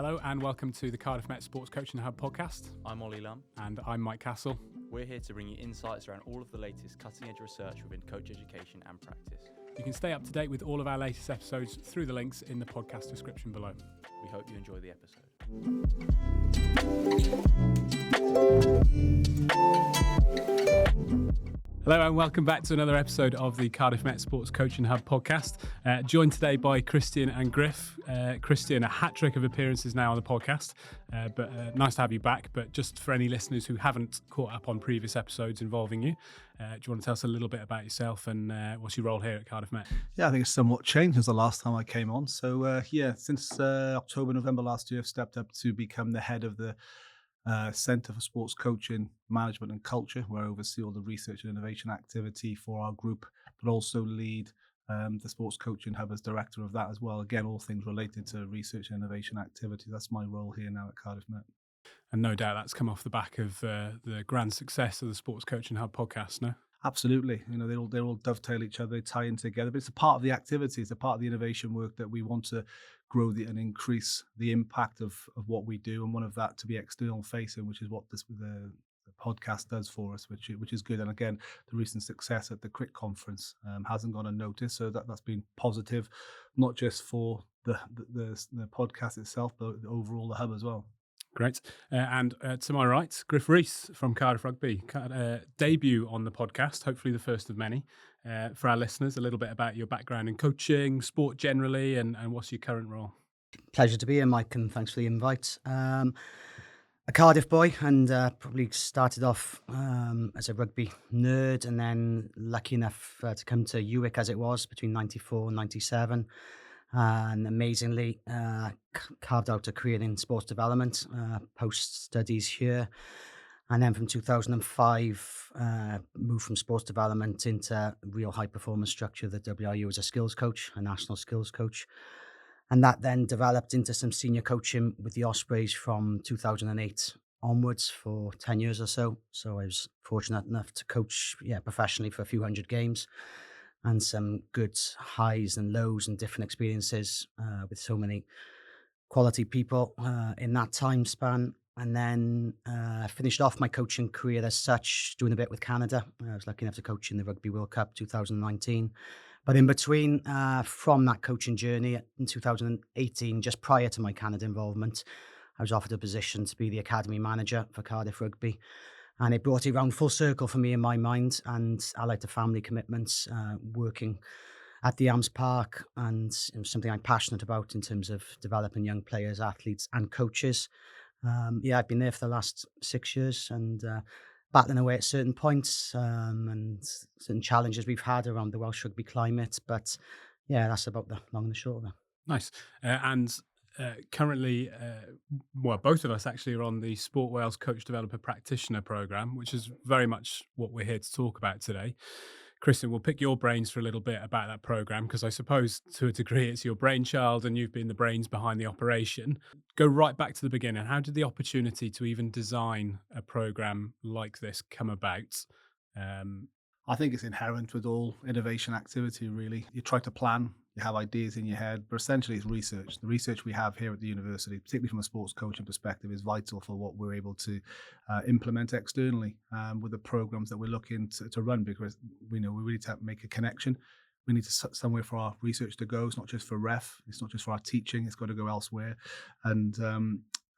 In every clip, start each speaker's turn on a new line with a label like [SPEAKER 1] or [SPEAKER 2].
[SPEAKER 1] Hello and welcome to the Cardiff Met Sports Coaching Hub podcast.
[SPEAKER 2] I'm Ollie Lamb.
[SPEAKER 1] And I'm Mike Castle.
[SPEAKER 2] We're here to bring you insights around all of the latest cutting-edge research within coach education and practice.
[SPEAKER 1] You can stay up to date with all of our latest episodes through the links in the podcast description below.
[SPEAKER 2] We hope you enjoy the episode.
[SPEAKER 1] Hello and welcome back to another episode of the Cardiff Met Sports Coaching Hub podcast. Joined today by Christian and Gruff. Christian, a hat trick of appearances now on the podcast, but nice to have you back. But just for any listeners who haven't caught up on previous episodes involving you, do you want to tell us a little bit about yourself and what's your role here at Cardiff Met?
[SPEAKER 3] Yeah, I think it's somewhat changed since the last time I came on. So since October, November last year, I've stepped up to become the head of the Centre for Sports Coaching, Management and Culture, where I oversee all the research and innovation activity for our group, but also lead the Sports Coaching Hub as director of that as well. Again, all things related to research and innovation activity. That's my role here now at Cardiff Met.
[SPEAKER 1] And no doubt that's come off the back of the grand success of the Sports Coaching Hub podcast, no?
[SPEAKER 3] Absolutely. You know, they all dovetail each other, they tie in together, but it's a part of the activity, it's a part of the innovation work that we want to grow and increase the impact of what we do, and one of that to be external facing, which is what the podcast does for us, which is good. And again, the recent success at the CRIT conference hasn't gone unnoticed, so that's been positive, not just for the podcast itself, but overall the hub as well.
[SPEAKER 1] Great. And to my right, Gruff Rees from Cardiff Rugby. Debut on the podcast, hopefully the first of many. For our listeners, a little bit about your background in coaching, sport generally, and what's your current role?
[SPEAKER 4] Pleasure to be here, Mike, and thanks for the invite. A Cardiff boy, and probably started off as a rugby nerd, and then lucky enough to come to UWIC as it was between 94 and 97. And amazingly carved out a career in sports development, post studies here. And then from 2005, moved from sports development into real high performance structure, the WRU as a skills coach, a national skills coach. And that then developed into some senior coaching with the Ospreys from 2008 onwards for 10 years or so. So I was fortunate enough to coach professionally for a few hundred games, and some good highs and lows and different experiences with so many quality people in that time span. And then finished off my coaching career as such, doing a bit with Canada. I was lucky enough to coach in the Rugby World Cup 2019. But in between, from that coaching journey in 2018, just prior to my Canada involvement, I was offered a position to be the academy manager for Cardiff Rugby. And it brought it around full circle for me in my mind, and allied to family commitments, working at the Arms Park, and something I'm passionate about in terms of developing young players, athletes and coaches. I've been there for the last 6 years, and battling away at certain points and certain challenges we've had around the Welsh rugby climate. But yeah, that's about the long and the short of it.
[SPEAKER 1] Nice. Currently, both of us actually are on the Sport Wales Coach Developer Practitioner programme, which is very much what we're here to talk about today. Christian, we'll pick your brains for a little bit about that programme, because I suppose to a degree it's your brainchild and you've been the brains behind the operation. Go right back to the beginning. How did the opportunity to even design a programme like this come about?
[SPEAKER 3] I think it's inherent with all innovation activity, really. You try to plan, you have ideas in your head, but essentially it's research. The research we have here at the university, particularly from a sports coaching perspective, is vital for what we're able to implement externally with the programs that we're looking to run, because we know we really need to make a connection. We need somewhere for our research to go. It's not just for ref, it's not just for our teaching, it's got to go elsewhere. And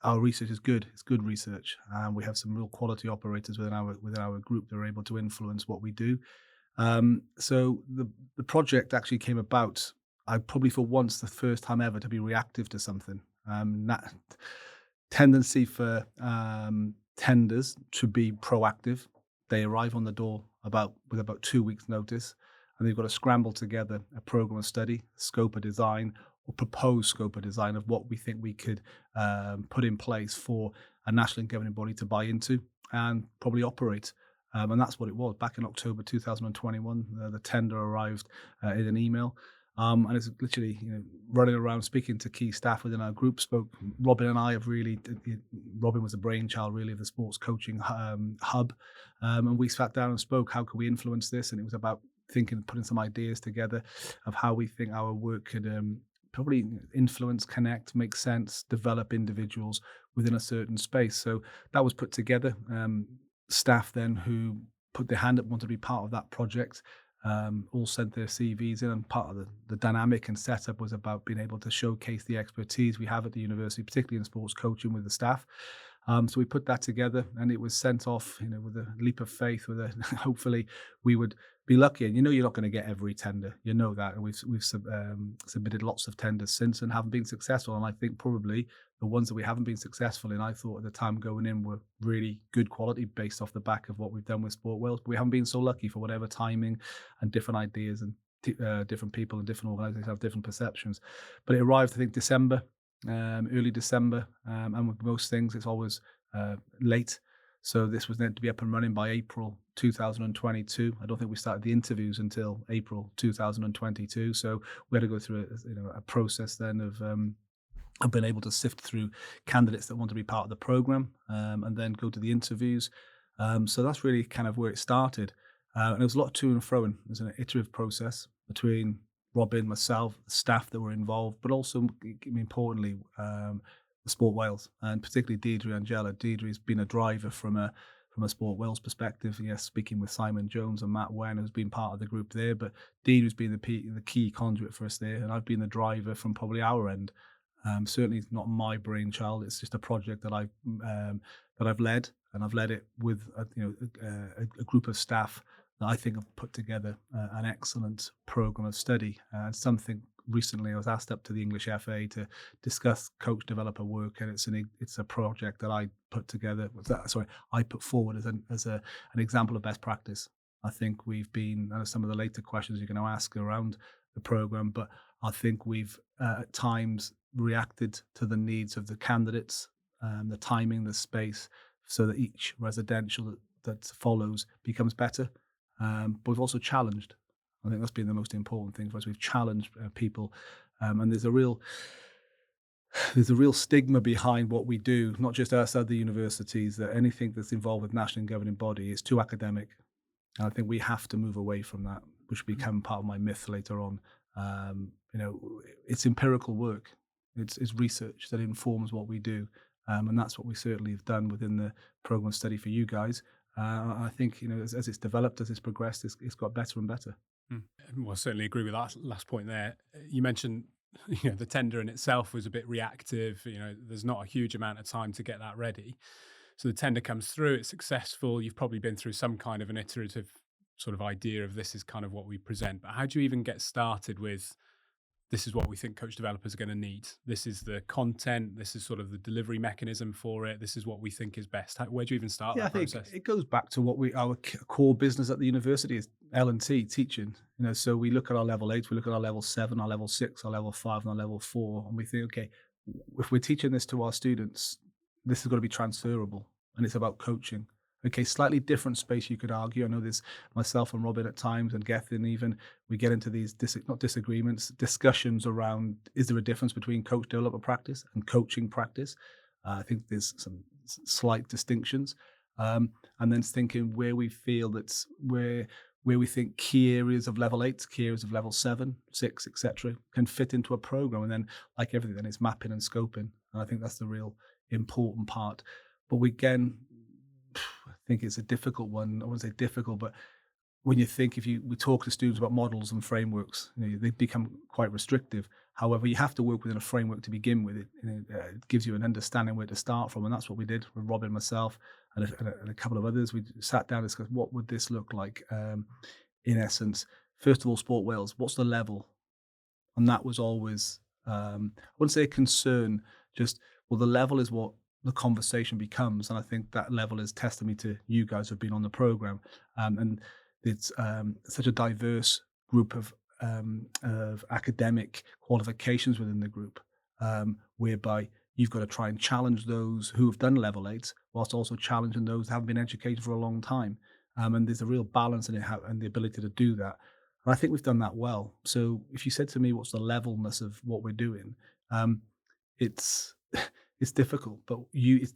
[SPEAKER 3] our research is good. It's good research. We have some real quality operators within our group that are able to influence what we do. So the project actually came about, I probably for once, the first time ever, to be reactive to something. That tendency for tenders to be proactive. They arrive on the door with about 2 weeks notice, and they've got to scramble together a program of study, scope of design, or proposed scope of design of what we think we could put in place for a national governing body to buy into and probably operate. And that's what it was. Back in October 2021, the tender arrived in an email. And it's literally, running around speaking to key staff within our group. Robin and I have really, Robin was the brainchild really of the sports coaching hub. And we sat down and spoke, how could we influence this? And it was about putting some ideas together of how we think our work could probably influence, connect, make sense, develop individuals within a certain space. So that was put together. Staff then who put their hand up, wanted to be part of that project, all sent their CVs in, and part of the dynamic and setup was about being able to showcase the expertise we have at the university, particularly in sports coaching with the staff. So we put that together, and it was sent off, with a leap of faith. With a hopefully we would be lucky. And you're not going to get every tender, that. And we've submitted lots of tenders since and haven't been successful. And I think probably the ones that we haven't been successful in, I thought at the time going in, were really good quality based off the back of what we've done with Sport Wales. But we haven't been so lucky for whatever timing and different ideas and different people and different organisations have different perceptions. But it arrived, I think, December. Early December, and with most things, it's always late. So this was meant to be up and running by April 2022. I don't think we started the interviews until April 2022. So we had to go through a process then of I've been able to sift through candidates that want to be part of the program, and then go to the interviews. So that's really kind of where it started. And there was a lot of to and fro. It was an iterative process between Robin, myself, the staff that were involved, but also, importantly, the Sport Wales, and particularly Deirdre Angela. Deirdre has been a driver from a Sport Wales perspective. Yes, speaking with Simon Jones and Matt Wen, who's been part of the group there, but Deirdre's been the key conduit for us there, and I've been the driver from probably our end. Certainly, it's not my brainchild. It's just a project that I've led, and I've led it with a group of staff that I think have put together an excellent program of study. And something recently I was asked up to the English FA to discuss coach developer work, and it's a project that I put together. I put forward as an example of best practice. I think we've been, and some of the later questions you're going to ask around the program, but I think we've at times reacted to the needs of the candidates, the timing, the space, so that each residential that follows becomes better. But we've also challenged. I think that's been the most important thing for us. We've challenged people, and there's a real stigma behind what we do, not just outside the universities, that anything that's involved with national governing body is too academic. And I think we have to move away from that, which will become part of my myth later on. It's empirical work. It's research that informs what we do, and that's what we certainly have done within the program study for you guys. I think as it's developed, as it's progressed, it's got better and better.
[SPEAKER 1] Well, I certainly agree with that last point there. You mentioned the tender in itself was a bit reactive. There's not a huge amount of time to get that ready. So the tender comes through, it's successful. You've probably been through some kind of an iterative sort of idea of this is kind of what we present. But how do you even get started with this is what we think coach developers are going to need? This is the content. This is sort of the delivery mechanism for it. This is what we think is best. Where do you even start that process?
[SPEAKER 3] I think it goes back to what our core business at the university is L&T, teaching. So we look at our level 8, we look at our level 7, our level 6, our level 5, and our level 4, and we think, okay, if we're teaching this to our students, this is going to be transferable, and it's about coaching. Okay, slightly different space, you could argue. I know there's myself and Robin at times, and Gethin even, we get into these, discussions around, is there a difference between coach developer practice and coaching practice? I think there's some slight distinctions. And then thinking where we feel that's where we think key areas of level 8, key areas of level 7, 6, etc., can fit into a program. And then, like everything, then it's mapping and scoping. And I think that's the real important part. But I think it's a difficult one. I wouldn't say difficult, but when you think, we talk to students about models and frameworks, they become quite restrictive. However, you have to work within a framework to begin with. It gives you an understanding where to start from, and that's what we did with Robin, myself, and a couple of others. We sat down and discussed what would this look like. In essence, first of all, Sport Wales, what's the level? And that was always, I wouldn't say a concern, just, the level is what the conversation becomes, and I think that level is testimony to you guys who've been on the program, and it's such a diverse group of academic qualifications within the group, whereby you've got to try and challenge those who have done level 8, whilst also challenging those who haven't been educated for a long time, and there's a real balance in it and the ability to do that. And I think we've done that well. So if you said to me, what's the levelness of what we're doing? It's difficult, but it's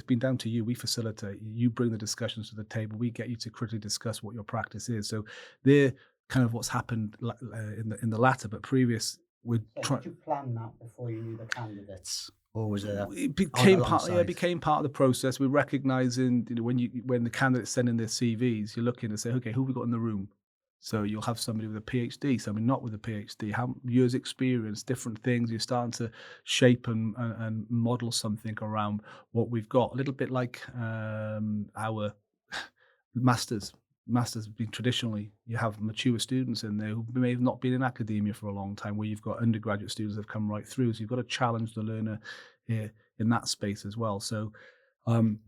[SPEAKER 3] been down to you. We facilitate. You bring the discussions to the table. We get you to critically discuss what your practice is. So they're kind of what's happened in the latter, but previous, we're
[SPEAKER 4] So
[SPEAKER 3] trying.
[SPEAKER 4] did you plan that before you knew the candidates, or was it
[SPEAKER 3] It became part. Yeah, it
[SPEAKER 4] alongside?
[SPEAKER 3] became part of the process. We're recognizing, when the candidates send in their CVs, you're looking to say, okay, who have we got in the room? So you'll have somebody with a PhD, somebody not with a PhD, how years experience, different things. You're starting to shape and model something around what we've got. A little bit like our masters. Masters have been traditionally, you have mature students in there who may have not been in academia for a long time, where you've got undergraduate students that have come right through. So you've got to challenge the learner here in that space as well. So um,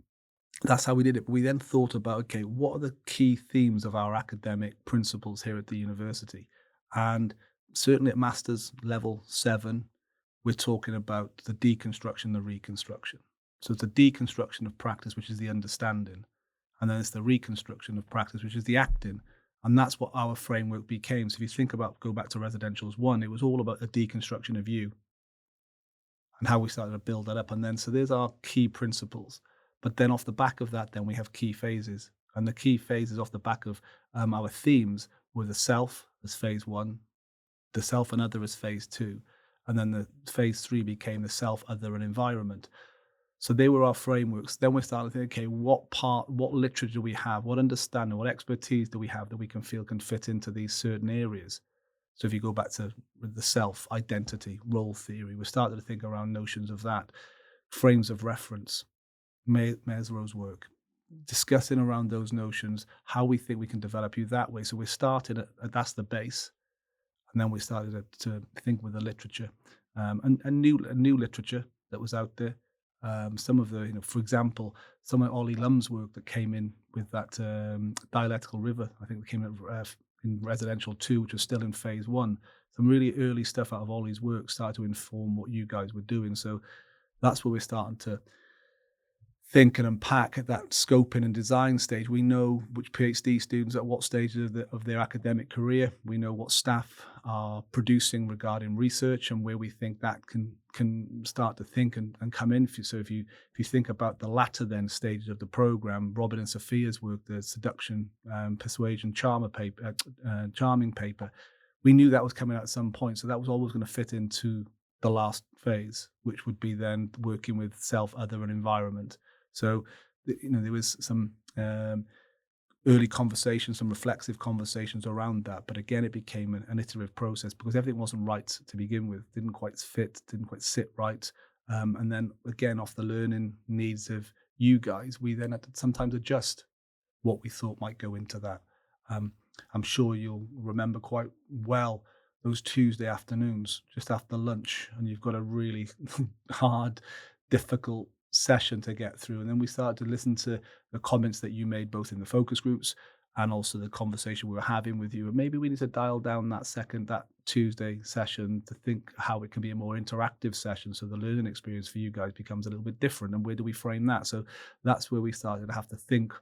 [SPEAKER 3] that's how we did it. But we then thought about, okay, what are the key themes of our academic principles here at the university? And certainly at master's level 7, we're talking about the deconstruction, the reconstruction. So it's the deconstruction of practice, which is the understanding. And then it's the reconstruction of practice, which is the acting. And that's what our framework became. So if you think about, go back to Residentials 1, it was all about the deconstruction of you and how we started to build that up. And then, so there's our key principles. But then off the back of that, then we have key phases. And the key phases off the back of our themes were the self as phase 1, the self and other as phase 2. And then the phase 3 became the self, other, and environment. So they were our frameworks. Then we started thinking, okay, what literature do we have? What understanding, what expertise do we have that we can feel can fit into these certain areas? So if you go back to the self, identity, role theory, we started to think around notions of that, frames of reference, Mersrow's work, discussing around those notions, how we think we can develop you that way. So we started at that's the base. And then we started to think with the literature, and new literature that was out there. Some of the, for example, some of Ollie Lum's work that came in with that dialectical river, I think that came in Residential 2, which was still in phase 1. Some really early stuff out of Ollie's work started to inform what you guys were doing. So that's where we're starting to think and unpack at that scoping and design stage. We know which PhD students at what stage of their academic career. We know what staff are producing regarding research and where we think that can start to think and come in. So if you think about the latter then stages of the program, Robin and Sophia's work, the seduction, persuasion, charming paper, we knew that was coming out at some point. So that was always going to fit into the last phase, which would be then working with self, other, and environment. So, there was some early conversations, some reflexive conversations around that. But again, it became an iterative process because everything wasn't right to begin with, didn't quite fit, didn't quite sit right. And then again, off the learning needs of you guys, we then had to sometimes adjust what we thought might go into that. I'm sure you'll remember quite well those Tuesday afternoons just after lunch, and you've got a really hard, difficult session to get through. And then we started to listen to the comments that you made both in the focus groups and also the conversation we were having with you. And maybe we need to dial down that Tuesday session to think how it can be a more interactive session so the learning experience for you guys becomes a little bit different. And where do we frame that? So that's where we started to have to think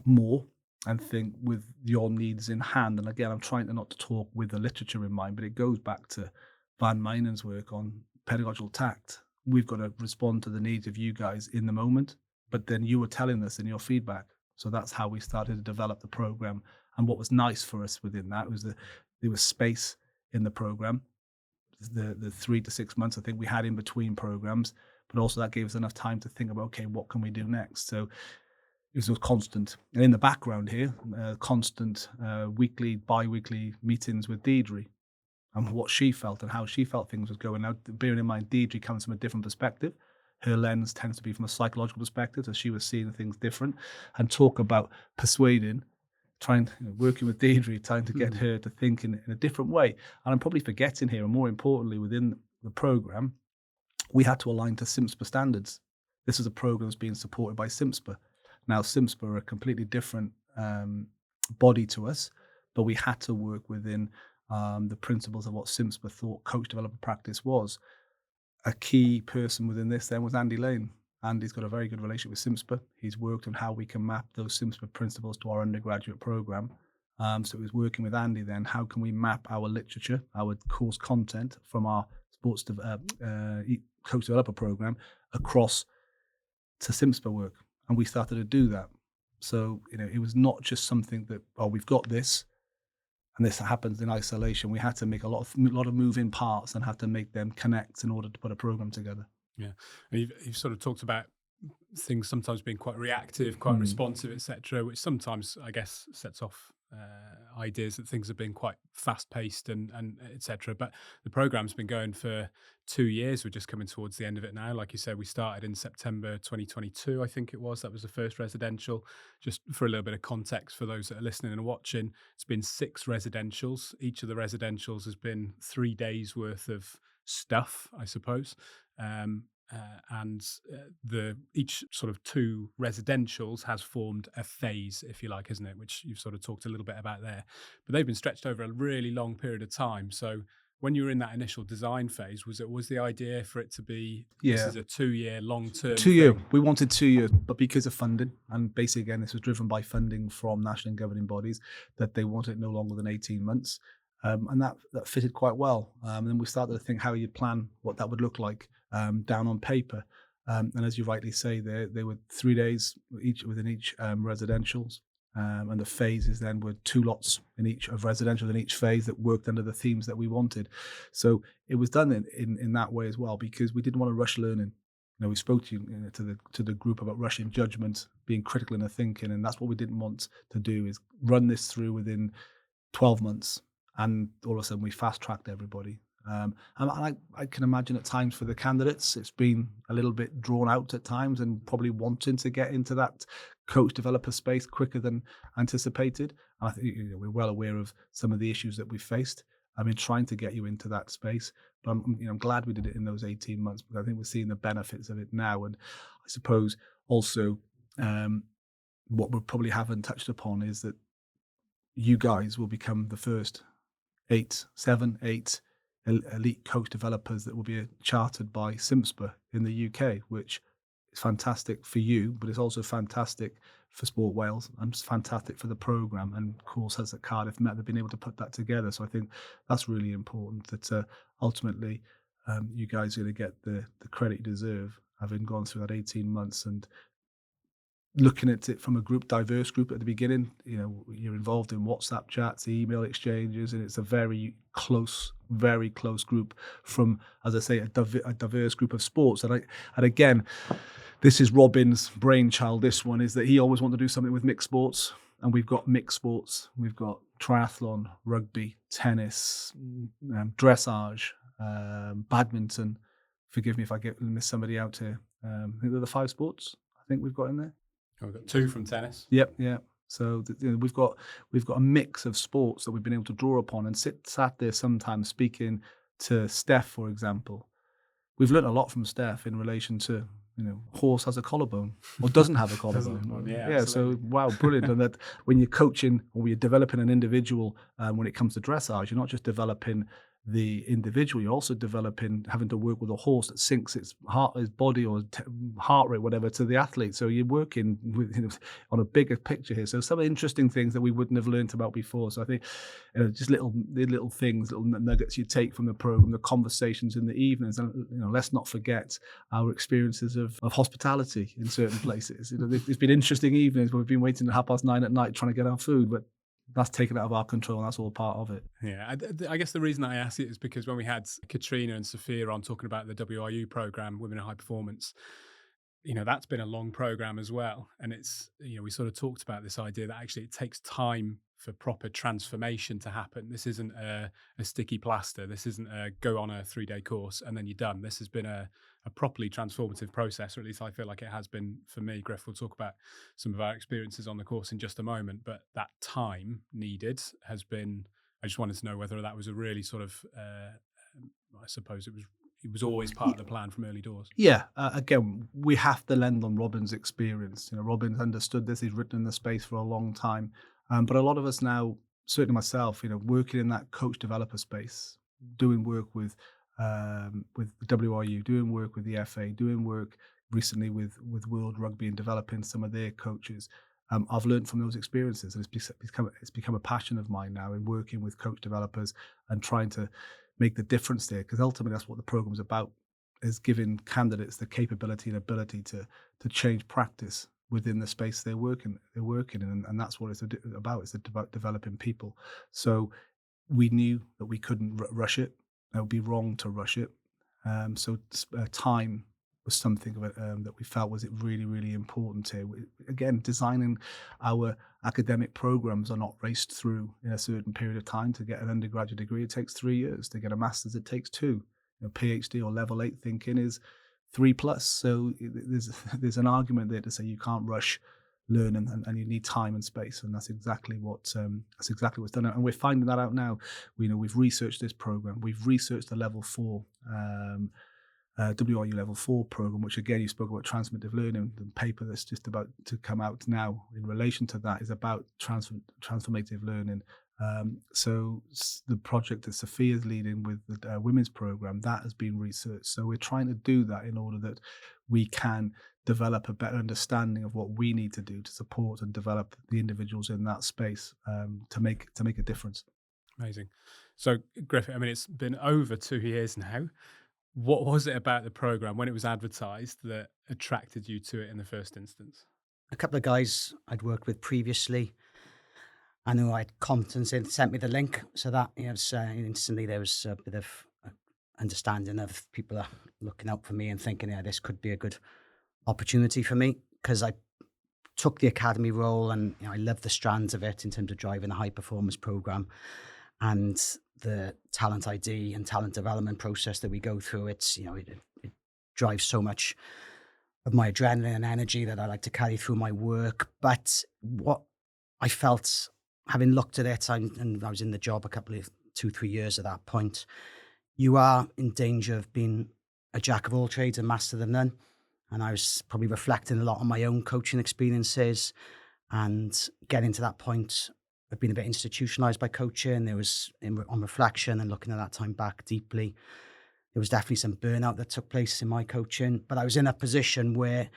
[SPEAKER 3] more and think with your needs in hand. And again, I'm trying to not to talk with the literature in mind, but it goes back to Van Mynen's work on pedagogical tact. We've got to respond to the needs of you guys in the moment, but then you were telling us in your feedback. So that's how we started to develop the program. And what was nice for us within that was that there was space in the program, the 3 to 6 months I think we had in between programs, but also that gave us enough time to think about, okay, what can we do next? So it was constant. And in the background here, constant weekly, bi-weekly meetings with Deidre and what she felt and how she felt things was going. Now, bearing in mind, Deidre comes from a different perspective. Her lens tends to be from a psychological perspective, so she was seeing things different. And talk about persuading, working with Deidre, trying to get her to think in a different way. And I'm probably forgetting here, and more importantly, within the program, we had to align to CIMSPA standards. This is a program that's being supported by CIMSPA. Now, CIMSPA are a completely different body to us, but we had to work within the principles of what CIMSPA thought coach developer practice was. A key person within this then was Andy Lane. Andy's got a very good relationship with CIMSPA. He's worked on how we can map those CIMSPA principles to our undergraduate program. So it was working with Andy then, how can we map our literature, our course content from our coach developer program across to CIMSPA work. And we started to do that. So, it was not just something that, we've got this and this happens in isolation. We had to make a lot of moving parts and have to make them connect in order to put a program together.
[SPEAKER 1] Yeah, and you've sort of talked about things sometimes being quite reactive, quite responsive, etc., which sometimes I guess sets off ideas that things have been quite fast paced and etc. But the program's been going for 2 years. We're just coming towards the end of it now. Like you said, we started in September 2022, I think it was. That was the first residential. Just for a little bit of context for those that are listening and watching, it's been 6 residentials. Each of the residentials has been 3 days worth of stuff, I suppose. Um, and the each sort of 2 residentials has formed a phase, if you like, isn't it? Which you've sort of talked a little bit about there. But they've been stretched over a really long period of time. So when you were in that initial design phase, was the idea for it to be this is a 2-year long term?
[SPEAKER 3] 2 year. We wanted 2 years, but because of funding, and basically again, this was driven by funding from national and governing bodies, that they wanted it no longer than 18 months. And that fitted quite well. And then we started to think how you plan what that would look like down on paper. And as you rightly say, they were 3 days within each residentials. And the phases then were 2 lots in each of residential in each phase that worked under the themes that we wanted. So it was done in that way as well, because we didn't want to rush learning. We spoke to the group about rushing judgment, being critical in the thinking, and that's what we didn't want to do, is run this through within 12 months. And all of a sudden we fast tracked everybody. And I can imagine at times for the candidates, it's been a little bit drawn out at times and probably wanting to get into that coach developer space quicker than anticipated. And I think we're well aware of some of the issues that we faced. I mean, trying to get you into that space, but I'm glad we did it in those 18 months, because I think we're seeing the benefits of it now. And I suppose also what we probably haven't touched upon is that you guys will become the first 8 elite coach developers that will be chartered by SIMSPA in the UK, which is fantastic for you, but it's also fantastic for Sport Wales and it's fantastic for the programme. And of course, as at Cardiff Met, they've been able to put that together. So I think that's really important, that ultimately you guys are going to get the credit you deserve, having gone through that 18 months and looking at it from a diverse group at the beginning. You're involved in WhatsApp chats, email exchanges, and it's a very close group from, as I say, a diverse group of sports. And again, this is Robin's brainchild. This one is that he always wanted to do something with mixed sports, and we've got mixed sports. We've got triathlon, rugby, tennis, dressage, badminton. Forgive me if I miss somebody out here. I think they're the 5 sports I think we've got in there.
[SPEAKER 1] We've got 2 from tennis.
[SPEAKER 3] Yep. So we've got a mix of sports that we've been able to draw upon, and sat there sometimes speaking to Steph, for example. We've learned a lot from Steph in relation to, horse has a collarbone or doesn't have a collarbone.
[SPEAKER 1] Yeah.
[SPEAKER 3] So wow, brilliant. And that when you're coaching or you're developing an individual, when it comes to dressage, you're not just developing the individual, you're also developing having to work with a horse that syncs its body or heart rate, whatever, to the athlete. So you're working with, on a bigger picture here. So some interesting things that we wouldn't have learned about before. So I think just little things, little nuggets you take from the program, the conversations in the evenings, and let's not forget our experiences of hospitality in certain places. There's been interesting evenings where we've been waiting at 9:30 at night trying to get our food, but that's taken out of our control, and that's all part of it.
[SPEAKER 1] Yeah, I guess the reason I ask it is because when we had Katrina and Sophia on talking about the WRU program, Women in High Performance, that's been a long program as well. And it's, we sort of talked about this idea that actually it takes time for proper transformation to happen. This isn't a sticky plaster. This isn't a go on a 3-day course and then you're done. This has been a properly transformative process, or at least I feel like it has been for me. Griff will talk about some of our experiences on the course in just a moment, but that time needed has been, I just wanted to know whether that was a really sort of, I suppose it was always part of the plan from early doors.
[SPEAKER 3] Yeah, again, we have to lend on Robin's experience. Robin's understood this. He's written in the space for a long time. But a lot of us now, certainly myself, working in that coach developer space, doing work with WRU, doing work with the FA, doing work recently with World Rugby and developing some of their coaches. I've learned from those experiences, and it's become a passion of mine now in working with coach developers and trying to make the difference there, because ultimately that's what the program's about, is giving candidates the capability and ability to change practice within the space they're working in, and that's what it's about. It's about developing people. So we knew that we couldn't rush it. It would be wrong to rush it. Time was something of it, that we felt was really, really important here. Again, designing our academic programs are not raced through in a certain period of time. To get an undergraduate degree, it takes 3 years. To get a master's, it takes 2. PhD or level 8 thinking is 3+. So there's an argument there to say you can't rush learning, and you need time and space, and that's exactly what's done. And we're finding that out now. We've researched this program. We've researched the level 4 WRU level 4 program, which again, you spoke about transformative learning. The paper that's just about to come out now in relation to that is about transformative learning. The project that Sophia's leading with the women's program, that has been researched. So we're trying to do that in order that we can develop a better understanding of what we need to do to support and develop the individuals in that space, to make a difference.
[SPEAKER 1] Amazing. So, Griffith, I mean, it's been over 2 years now. What was it about the program when it was advertised that attracted you to it in the first instance?
[SPEAKER 4] A couple of guys I'd worked with previously, I knew I had confidence in, sent me the link. So that, instantly there was a bit of understanding of people are looking out for me and thinking, yeah, this could be a good opportunity for me, because I took the academy role, and I love the strands of it in terms of driving a high performance program and the talent ID and talent development process that we go through. It drives so much of my adrenaline and energy that I like to carry through my work. But what I felt, having looked at it, and I was in the job a couple of 2-3 years at that point, you are in danger of being a jack of all trades and master of none. And I was probably reflecting a lot on my own coaching experiences and getting to that point of being a bit institutionalized by coaching. There was, on reflection and looking at that time back deeply, there was definitely some burnout that took place in my coaching. But I was in a position where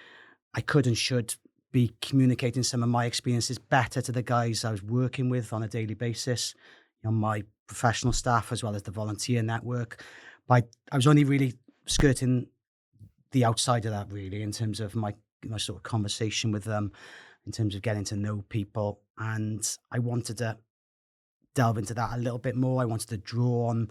[SPEAKER 4] I could and should be communicating some of my experiences better to the guys I was working with on a daily basis, my professional staff as well as the volunteer network. But I was only really skirting the outside of that, really, in terms of my sort of conversation with them, in terms of getting to know people. And I wanted to delve into that a little bit more. I wanted to draw on,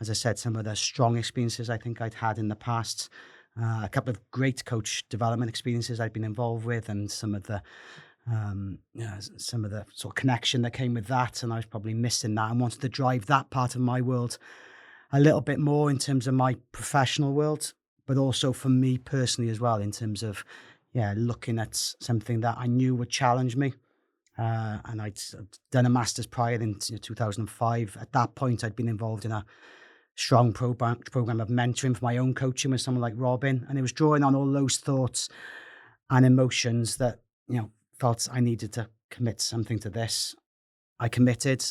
[SPEAKER 4] as I said, some of the strong experiences I think I'd had in the past, a couple of great coach development experiences I'd been involved with, and some of the sort of connection that came with that. And I was probably missing that, and wanted to drive that part of my world a little bit more in terms of my professional world, but also for me personally as well, in terms of, looking at something that I knew would challenge me. And I'd done a master's prior in 2005. At that point, I'd been involved in a strong program of mentoring for my own coaching with someone like Robin. And it was drawing on all those thoughts and emotions that, felt I needed to commit something to this. I committed.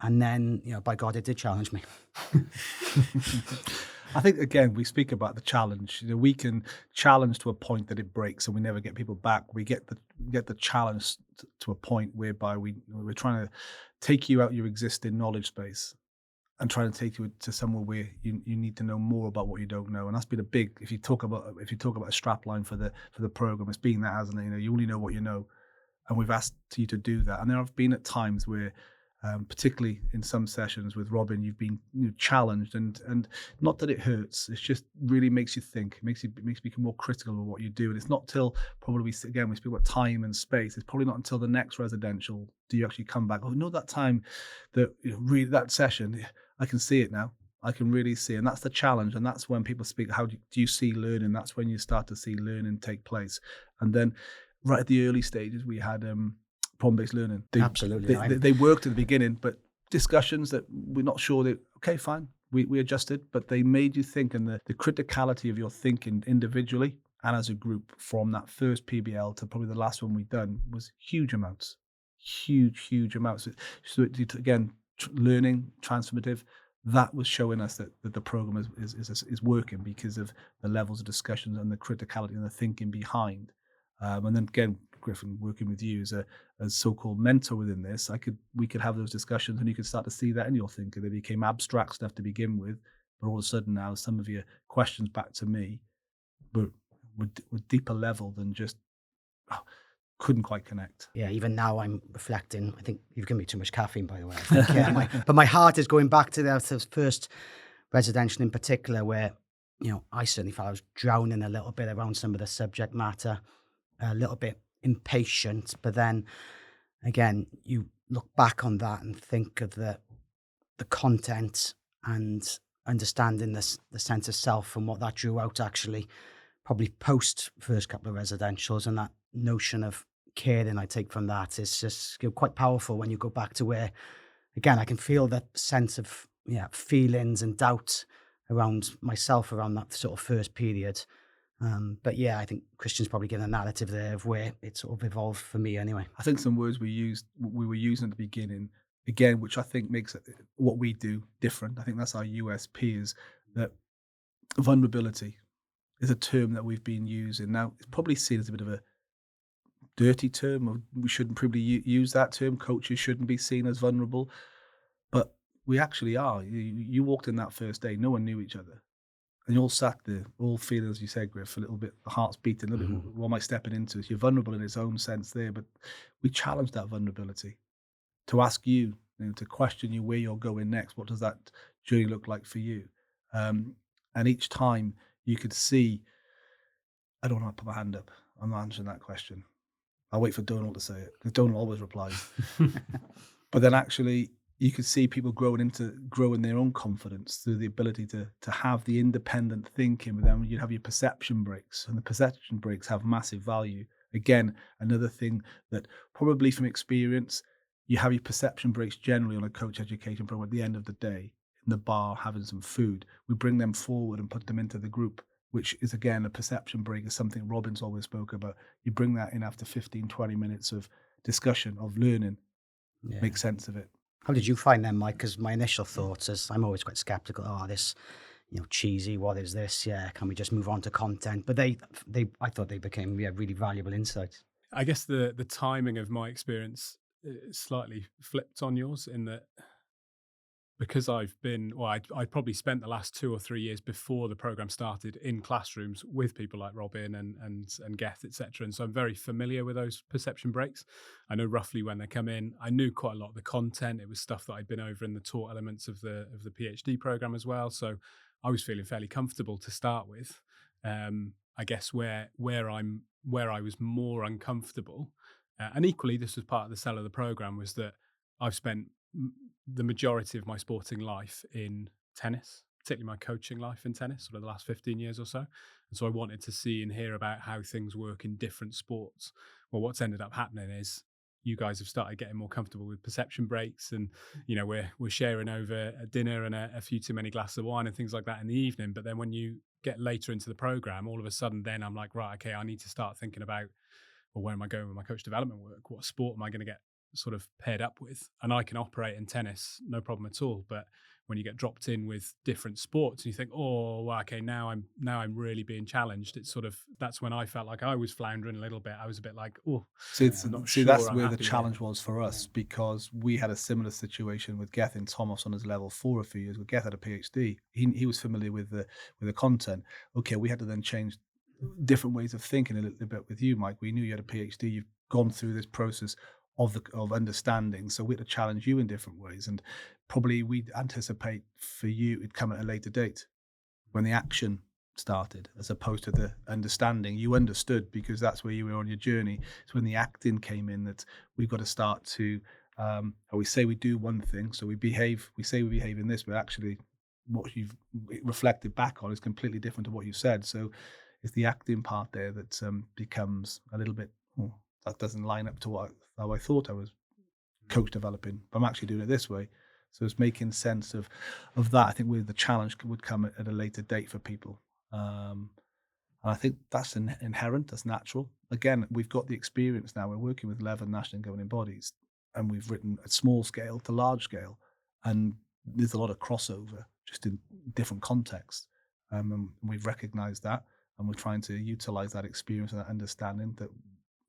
[SPEAKER 4] And then, by God, it did challenge me.
[SPEAKER 3] I think, again, we speak about the challenge. We can challenge to a point that it breaks and we never get people back. We get the challenge to a point whereby we're trying to take you out your existing knowledge space and trying to take you to somewhere where you need to know more about what you don't know. And that's been a big, if you talk about a strap line for the program, it's been that, hasn't it? You only know what you know. And we've asked you to do that. And there have been at times where, particularly in some sessions with Robin, you've been challenged, and not that it hurts. It just really makes you think. It makes you become more critical of what you do. And it's not till probably, we speak about time and space. It's probably not until the next residential do you actually come back. Oh, that time that really that session, I can see it now. I can really see it. And that's the challenge. And that's when people speak. How do you see learning? That's when you start to see learning take place. And then right at the early stages, we had problem-based learning.
[SPEAKER 4] Absolutely.
[SPEAKER 3] They worked at the beginning, but discussions that we're not sure okay, fine, we adjusted, but they made you think, and the criticality of your thinking individually and as a group from that first PBL to probably the last one we've done was huge amounts. So again, learning, transformative, that was showing us that the program is working because of the levels of discussions and the criticality and the thinking behind. And then again, Griffin, working with you as so-called mentor within this, we could have those discussions, and you could start to see that in your thinking. They became abstract stuff to begin with, but all of a sudden now some of your questions back to me were deeper level than just couldn't quite connect.
[SPEAKER 4] Yeah, even now I'm reflecting. I think you've given me too much caffeine, by the way. I think, yeah, but my heart is going back to the first residential in particular, where I certainly felt I was drowning a little bit around some of the subject matter, a little bit impatient. But then again, you look back on that and think of the content and understanding the sense of self and what that drew out actually probably post first couple of residentials, and that notion of caring I take from that is just quite powerful when you go back to where, again, I can feel that sense of feelings and doubt around myself around that sort of first period. But yeah, I think Christian's probably given a narrative there of where it sort of evolved for me anyway.
[SPEAKER 3] I think some words we were using at the beginning, again, which I think makes what we do different. I think that's our USP, is that vulnerability is a term that we've been using. Now, it's probably seen as a bit of a dirty term, or we shouldn't probably use that term. Coaches shouldn't be seen as vulnerable, but we actually are. You walked in that first day, no one knew each other. And you all sat there, all feeling, as you said, Griff, a little bit, the heart's beating, a little bit, what am I stepping into? So you're vulnerable in its own sense there, but we challenge that vulnerability to ask you, to question you where you're going next. What does that journey look like for you? And each time you could see, I don't want to put my hand up. I'm not answering that question. I'll wait for Donald to say it, because Donald always replies. But then actually, you could see people growing their own confidence through the ability to have the independent thinking. But then you'd have your perception breaks, and the perception breaks have massive value. Again, another thing that probably from experience, you have your perception breaks generally on a coach education program at the end of the day, in the bar, having some food. We bring them forward and put them into the group, which is, again, a perception break, is something Robin's always spoke about. You bring that in after 15, 20 minutes of discussion, of learning,
[SPEAKER 4] Yeah.
[SPEAKER 3] make sense of it.
[SPEAKER 4] How did you find them, Mike? Because my initial thoughts is I'm always quite skeptical. Oh, this, cheesy. What is this? Yeah, can we just move on to content? But I thought they became really valuable insights.
[SPEAKER 1] I guess the timing of my experience slightly flipped on yours, in that because I've been, I probably spent the last 2 or 3 years before the program started in classrooms with people like Robin and Geth, etc. And so I'm very familiar with those perception breaks. I know roughly when they come in. I knew quite a lot of the content. It was stuff that I'd been over in the taught elements of the PhD program as well. So I was feeling fairly comfortable to start with. I guess where I was more uncomfortable, and equally this was part of the sell of the program, was that I've spent the majority of my sporting life in tennis, particularly my coaching life in tennis, sort of the last 15 years or so. And so I wanted to see and hear about how things work in different sports. Well, what's ended up happening is you guys have started getting more comfortable with perception breaks, and we're sharing over a dinner and a few too many glasses of wine and things like that in the evening. But then when you get later into the program, all of a sudden then I'm like, right, okay, I need to start thinking about, well, where am I going with my coach development work? What sport am I going to get sort of paired up with? And I can operate in tennis, no problem at all. But when you get dropped in with different sports, and you think, oh, well, okay, now I'm really being challenged. It's sort of, that's when I felt like I was floundering a little bit. I was a bit like, oh,
[SPEAKER 3] That's
[SPEAKER 1] I'm
[SPEAKER 3] where the
[SPEAKER 1] happy
[SPEAKER 3] challenge was for us, because we had a similar situation with Geth and Thomas on his level 4 a few years. Geth had a PhD. He was familiar with the content. Okay, we had to then change different ways of thinking a little bit with you, Mike. We knew you had a PhD. You've gone through this process of understanding, so we had to challenge you in different ways, and probably we'd anticipate for you it'd come at a later date when the action started, as opposed to the understanding. You understood because that's where you were on your journey. It's when the acting came in that we've got to start to we say we do one thing, so we say we behave in this, but actually what you've reflected back on is completely different to what you said. So it's the acting part there that becomes a little bit, that doesn't line up to how I thought I was coach developing, but I'm actually doing it this way. So it's making sense of that. I think where the challenge would come at a later date for people. And I think that's inherent, that's natural. Again, we've got the experience now. We're working with 11 national governing bodies, and we've written at small scale to large scale. And there's a lot of crossover just in different contexts. And we've recognized that, and we're trying to utilize that experience and that understanding that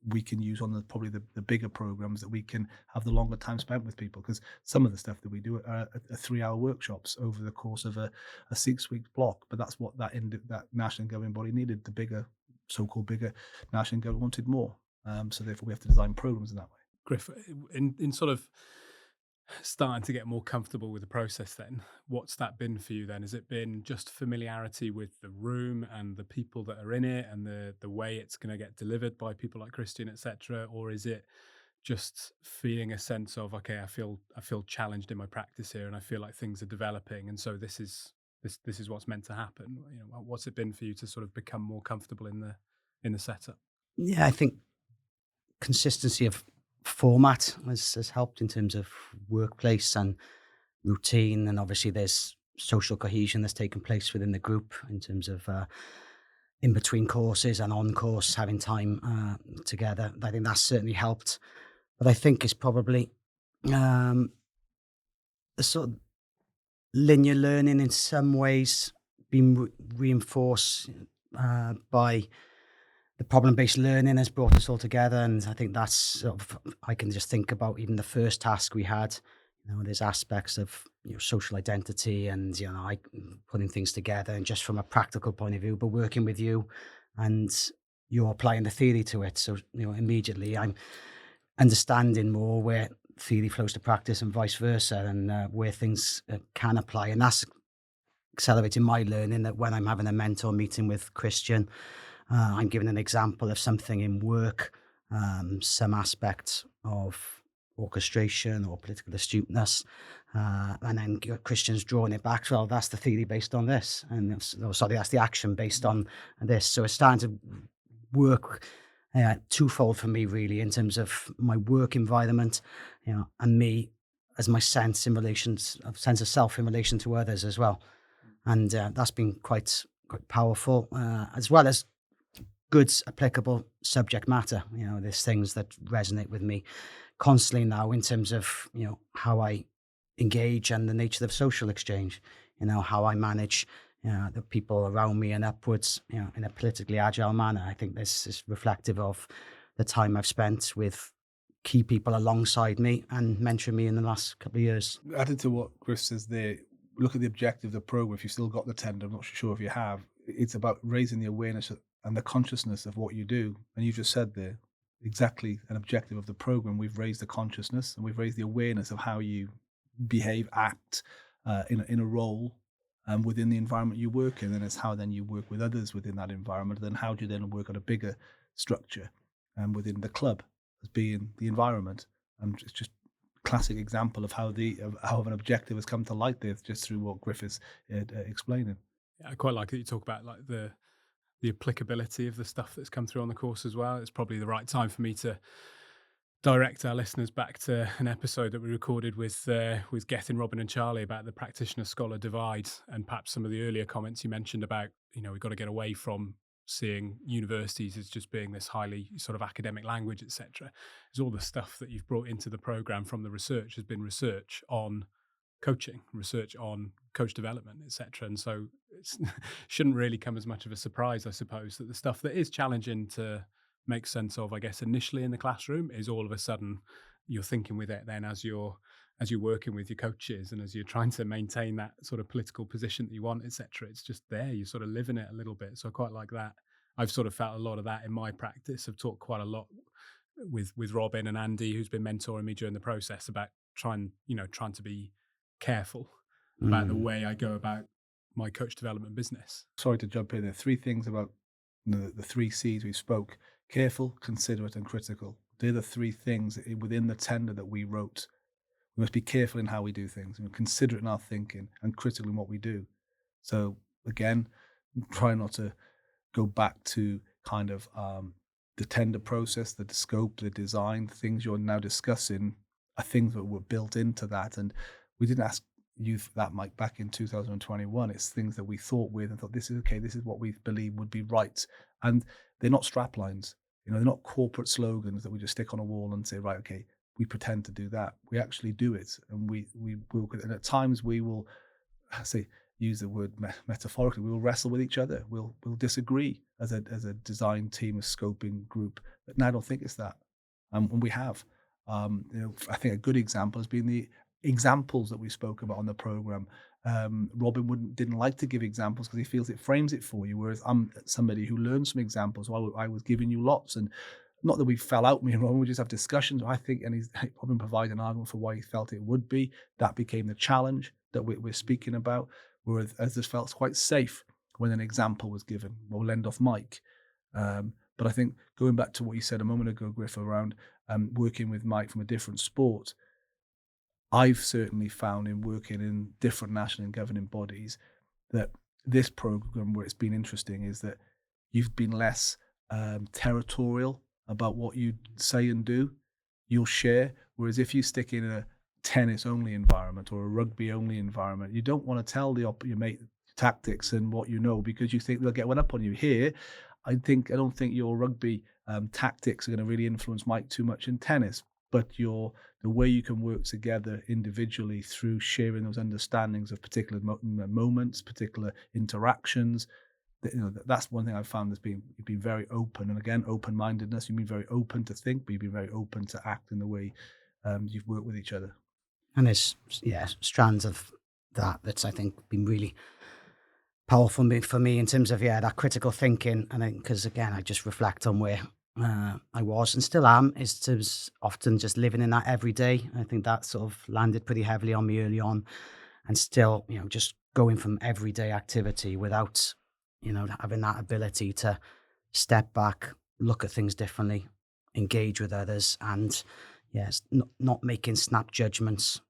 [SPEAKER 3] we can use on probably the bigger programs, that we can have the longer time spent with people, because some of the stuff that we do are 3-hour workshops over the course of a 6-week block. But that's what that national governing body needed. The bigger, so-called bigger national government wanted more. So therefore, we have to design programs in that way.
[SPEAKER 1] Griff, in sort of starting to get more comfortable with the process then, what's that been for you then? Has it been just familiarity with the room and the people that are in it and the way it's going to get delivered by people like Christian, etc., or is it just feeling a sense of, okay, I feel challenged in my practice here and I feel like things are developing, and so this is what's meant to happen? You know, what's it been for you to sort of become more comfortable in the setup?
[SPEAKER 4] Yeah, I think consistency of format has helped in terms of workplace and routine, and obviously there's social cohesion that's taken place within the group in terms of in between courses and on course having time together. I think that's certainly helped, but I think it's probably um, the sort of linear learning in some ways been reinforced by the problem-based learning has brought us all together, and I think that's sort of, I can just think about even the first task we had. You know, there's aspects of social identity and I putting things together, and just from a practical point of view, but working with you, and you're applying the theory to it. So immediately I'm understanding more where theory flows to practice and vice versa, and where things can apply, and that's accelerating my learning. That when I'm having a mentor meeting with Christian, I'm giving an example of something in work, some aspect of orchestration or political astuteness, and then Christian's drawing it back. Well, that's the theory based on this, and sorry, that's the action based on this. So it's starting to work twofold for me, really, in terms of my work environment, and me as my sense sense of self in relation to others as well, and that's been quite powerful, as well as good applicable subject matter. There's things that resonate with me constantly now in terms of how I engage and the nature of social exchange. How I manage the people around me and upwards, in a politically agile manner. I think this is reflective of the time I've spent with key people alongside me and mentoring me in the last couple of years.
[SPEAKER 3] Added to what Chris says there, look at the objective of the program. If you've still got the tender, I'm not sure if you have, it's about raising the awareness and the consciousness of what you do. And you just said there, exactly an objective of the program. We've raised the consciousness and we've raised the awareness of how you behave, act in a role within the environment you work in. And it's how then you work with others within that environment. Then how do you then work on a bigger structure within the club as being the environment? And it's just classic example of how an objective has come to light there, just through what Griff is explaining.
[SPEAKER 1] Yeah, I quite like that you talk about like the applicability of the stuff that's come through on the course as well. It's probably the right time for me to direct our listeners back to an episode that we recorded with Gethin, Robin and Charlie about the practitioner scholar divide, and perhaps some of the earlier comments you mentioned about, we've got to get away from seeing universities as just being this highly sort of academic language, etc. Is all the stuff that you've brought into the program from the research has been research on coaching, research on coach development, etc. And so it shouldn't really come as much of a surprise, I suppose, that the stuff that is challenging to make sense of, I guess, initially in the classroom is all of a sudden you're thinking with it then as you're working with your coaches and as you're trying to maintain that sort of political position that you want, etc. It's just there, you're sort of living it a little bit. So I quite like that. I've sort of felt a lot of that in my practice. I've talked quite a lot with Robin and Andy, who's been mentoring me during the process, about trying to be careful about the way I go about my coach development business.
[SPEAKER 3] Sorry to jump in there. Three things about the three C's we spoke: careful, considerate, and critical. They're the three things within the tender that we wrote. We must be careful in how we do things, and considerate in our thinking, and critical in what we do. So again, try not to go back to kind of the tender process, the scope, the design. Things you're now discussing are things that were built into that, and we didn't ask you for that, Mike, back in 2021. It's things that we thought with and thought, this is okay, this is what we believe would be right. And they're not strap lines. They're not corporate slogans that we just stick on a wall and say, right, okay, we pretend to do that. We actually do it, and we will. And at times we will, use the word metaphorically, we will wrestle with each other. We'll disagree as a design team, a scoping group. But now I don't think it's that, and we have. I think a good example has been the examples that we spoke about on the program. Robin didn't like to give examples because he feels it frames it for you, whereas I'm somebody who learns from examples. So I was giving you lots, and Not that we fell out, me and Ron, we just have discussions. I think, and he's probably provide an argument for why he felt it would be. That became the challenge that we're speaking about, whereas this felt quite safe when an example was given. We'll lend off Mike. But I think going back to what you said a moment ago, Griff, around working with Mike from a different sport, I've certainly found in working in different national and governing bodies that this program, where it's been interesting, is that you've been less territorial about what you say and do. You'll share. Whereas if you stick in a tennis only environment or a rugby only environment, you don't want to tell your mate tactics and what you know, because you think they'll get one up on you. Here, I don't think your rugby tactics are going to really influence Mike too much in tennis, but the way you can work together individually through sharing those understandings of particular moments, particular interactions. That's one thing I've found has been, you've been very open, and again, open-mindedness. You've been very open to think, but you've been very open to act in the way you've worked with each other.
[SPEAKER 4] And there's strands of that's I think been really powerful for me in terms of that critical thinking. And because again, I just reflect on where I was and still am, is often just living in that every day. I think that sort of landed pretty heavily on me early on, and still, just going from everyday activity without, having that ability to step back, look at things differently, engage with others, and yes, not making snap judgments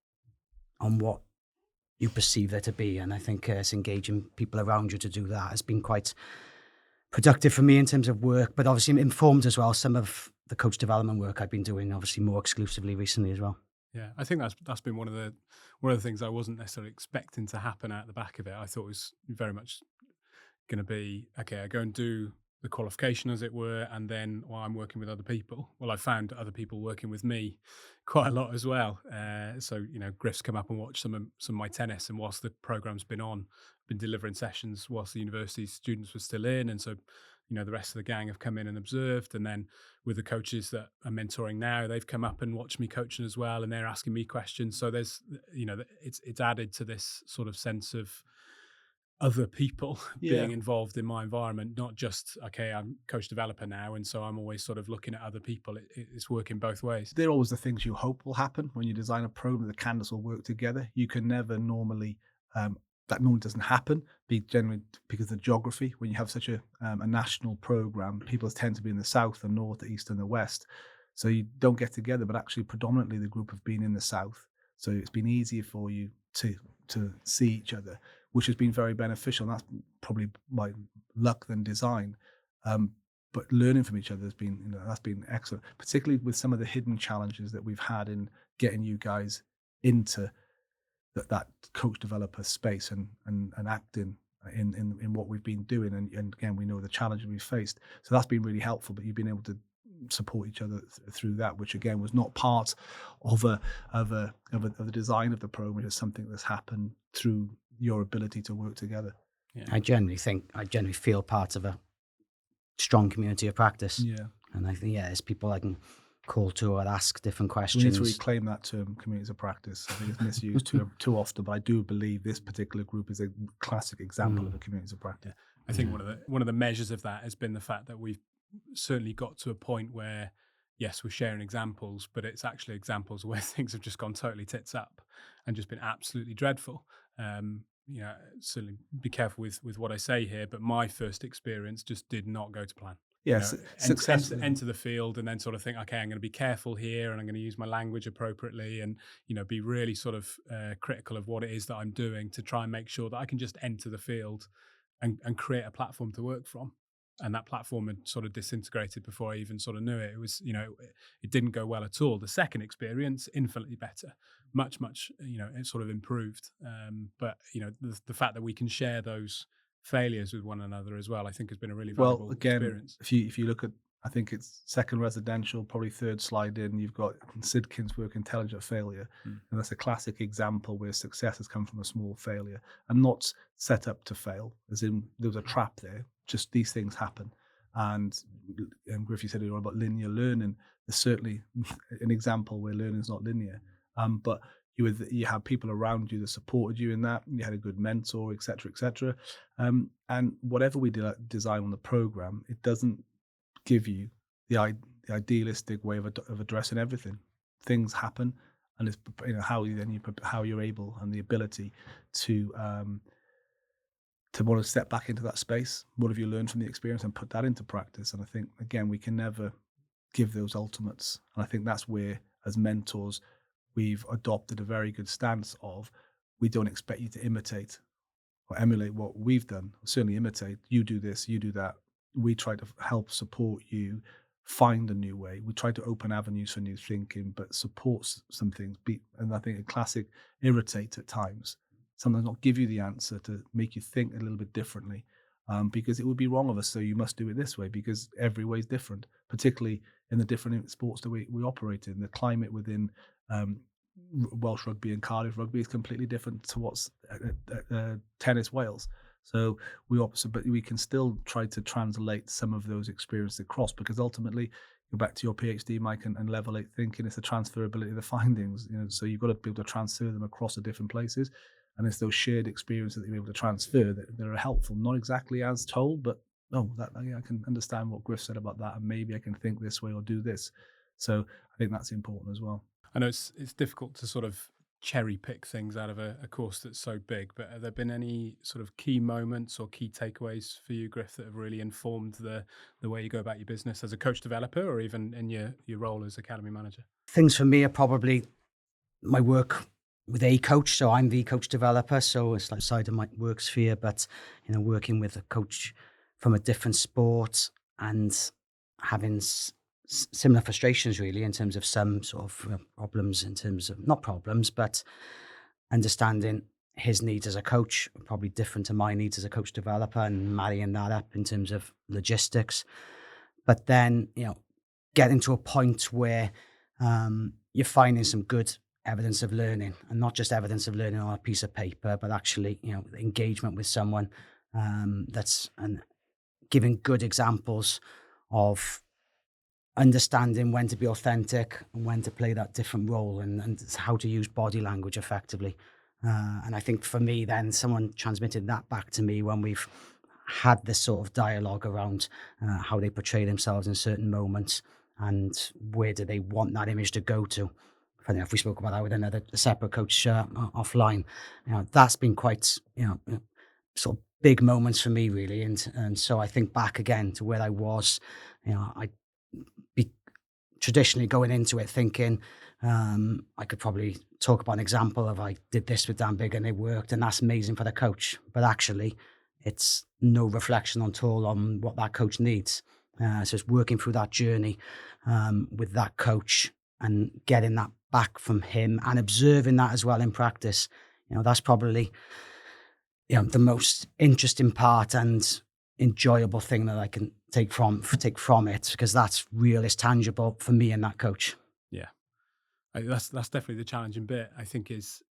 [SPEAKER 4] on what you perceive there to be. And I think it's engaging people around you to do that has been quite productive for me in terms of work, but obviously informed as well some of the coach development work I've been doing, obviously more exclusively recently as well.
[SPEAKER 1] Yeah, I think that's been one of the things I wasn't necessarily expecting to happen out the back of it. I thought it was very much going to be, okay, I go and do the qualification, as it were, and then while I'm working with other people, well, I found other people working with me quite a lot as well. So Griff's come up and watched some of my tennis, and whilst the program's been on, been delivering sessions whilst the university students were still in, and so the rest of the gang have come in and observed, and then with the coaches that I'm mentoring now, they've come up and watched me coaching as well, and they're asking me questions. So there's it's added to this sort of sense of other people being involved in my environment, not just, okay, I'm coach developer now, and so I'm always sort of looking at other people. It's working both ways.
[SPEAKER 3] They're always the things you hope will happen when you design a program. The candidates will work together. You can never normally, that normally doesn't happen, generally because of geography. When you have such a national program, people tend to be in the south, the north, the east, and the west. So you don't get together, but actually predominantly the group have been in the south. So it's been easier for you to see each other, which has been very beneficial. And that's probably my luck than design. But learning from each other has been, that's been excellent, particularly with some of the hidden challenges that we've had in getting you guys into that coach developer space and acting in what we've been doing. And again, we know the challenges we've faced. So that's been really helpful, but you've been able to support each other through that, which again was not part of the design of the program. It's something that's happened through your ability to work together.
[SPEAKER 4] Yeah. I generally feel part of a strong community of practice.
[SPEAKER 3] Yeah.
[SPEAKER 4] And I think, there's people I can call to or ask different questions.
[SPEAKER 3] We need to reclaim that term, communities of practice. I think it's misused too often, but I do believe this particular group is a classic example of a communities of practice.
[SPEAKER 1] I think one of the measures of that has been the fact that we've certainly got to a point where, yes, we're sharing examples, but it's actually examples where things have just gone totally tits up and just been absolutely dreadful. Certainly be careful with what I say here, but my first experience just did not go to plan.
[SPEAKER 3] Yes,
[SPEAKER 1] enter the field and then sort of think, okay, I'm going to be careful here and I'm going to use my language appropriately and, be really sort of critical of what it is that I'm doing to try and make sure that I can just enter the field and create a platform to work from. And that platform had sort of disintegrated before I even sort of knew it. It was, it didn't go well at all. The second experience, infinitely better, much, it sort of improved. But, the fact that we can share those failures with one another as well, I think has been a really valuable experience.
[SPEAKER 3] If you look at, I think it's second residential, probably third slide in, you've got Sidkin's work, Intelligent Failure. And that's a classic example where success has come from a small failure and not set up to fail, as in there was a trap there. Just these things happen. And Griff, you said earlier about linear learning. There's certainly an example where learning is not linear. But you have people around you that supported you in that. You had a good mentor, et cetera, et cetera. And whatever we design on the program, it doesn't give you the the idealistic way of addressing everything. Things happen, and it's how you then how you're able and the ability to want to step back into that space. What have you learned from the experience and put that into practice? And I think again we can never give those ultimates, and I think that's where as mentors we've adopted a very good stance of we don't expect you to imitate or emulate what we've done, certainly imitate. You do this, you do that. We try to help support you find a new way. We try to open avenues for new thinking, but supports some things. And I think a classic irritate at times, sometimes not give you the answer to make you think a little bit differently, because it would be wrong of us. So you must do it this way because every way is different, particularly in the different sports that we operate in. The climate within Welsh rugby and Cardiff rugby is completely different to what's tennis Wales. So but we can still try to translate some of those experiences across, because ultimately, go back to your PhD, Mike, and level 8 thinking, it's the transferability of the findings. So you've got to be able to transfer them across the different places, and it's those shared experiences that you're able to transfer that are helpful. Not exactly as told, but I can understand what Griff said about that, and maybe I can think this way or do this. So I think that's important as well.
[SPEAKER 1] I know it's difficult to sort of cherry pick things out of a course that's so big, but have there been any sort of key moments or key takeaways for you, Griff, that have really informed the way you go about your business as a coach developer, or even in your role as academy manager?
[SPEAKER 4] Things for me are probably my work with a coach. So I'm the coach developer, so it's like side of my work sphere, but working with a coach from a different sport and having similar frustrations really in terms of some sort of problems, in terms of not problems, but understanding his needs as a coach are probably different to my needs as a coach developer, and marrying that up in terms of logistics. But then, getting to a point where you're finding some good evidence of learning, and not just evidence of learning on a piece of paper, but actually, engagement with someone and giving good examples of understanding when to be authentic and when to play that different role, and how to use body language effectively. And I think for me, then someone transmitted that back to me when we've had this sort of dialogue around how they portray themselves in certain moments and where do they want that image to go to. Funny enough, we spoke about that with another separate coach offline. That's been quite, sort of big moments for me, really. And so I think back again to where I was, I be traditionally going into it thinking I could probably talk about an example of I did this with Dan Big and it worked, and that's amazing for the coach. But actually, it's no reflection at all on what that coach needs. So it's working through that journey with that coach and getting that back from him and observing that as well in practice. That's probably the most interesting part and enjoyable thing that I can take from it, because that's real, it's tangible for me and that coach.
[SPEAKER 1] Yeah, that's definitely the challenging bit. I think is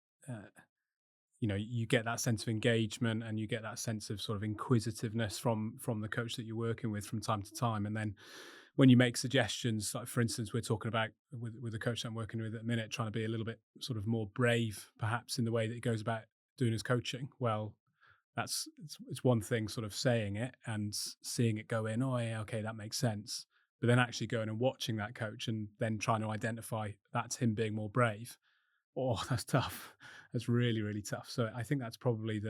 [SPEAKER 1] you get that sense of engagement and you get that sense of sort of inquisitiveness from the coach that you're working with from time to time, and then when you make suggestions, like for instance, we're talking about with the coach that I'm working with at the minute, trying to be a little bit sort of more brave, perhaps, in the way that he goes about doing his coaching. Well, it's one thing sort of saying it and seeing it go in, oh yeah, okay, that makes sense. But then actually going and watching that coach and then trying to identify that's him being more brave. Oh, that's tough. That's really, really tough. So I think that's probably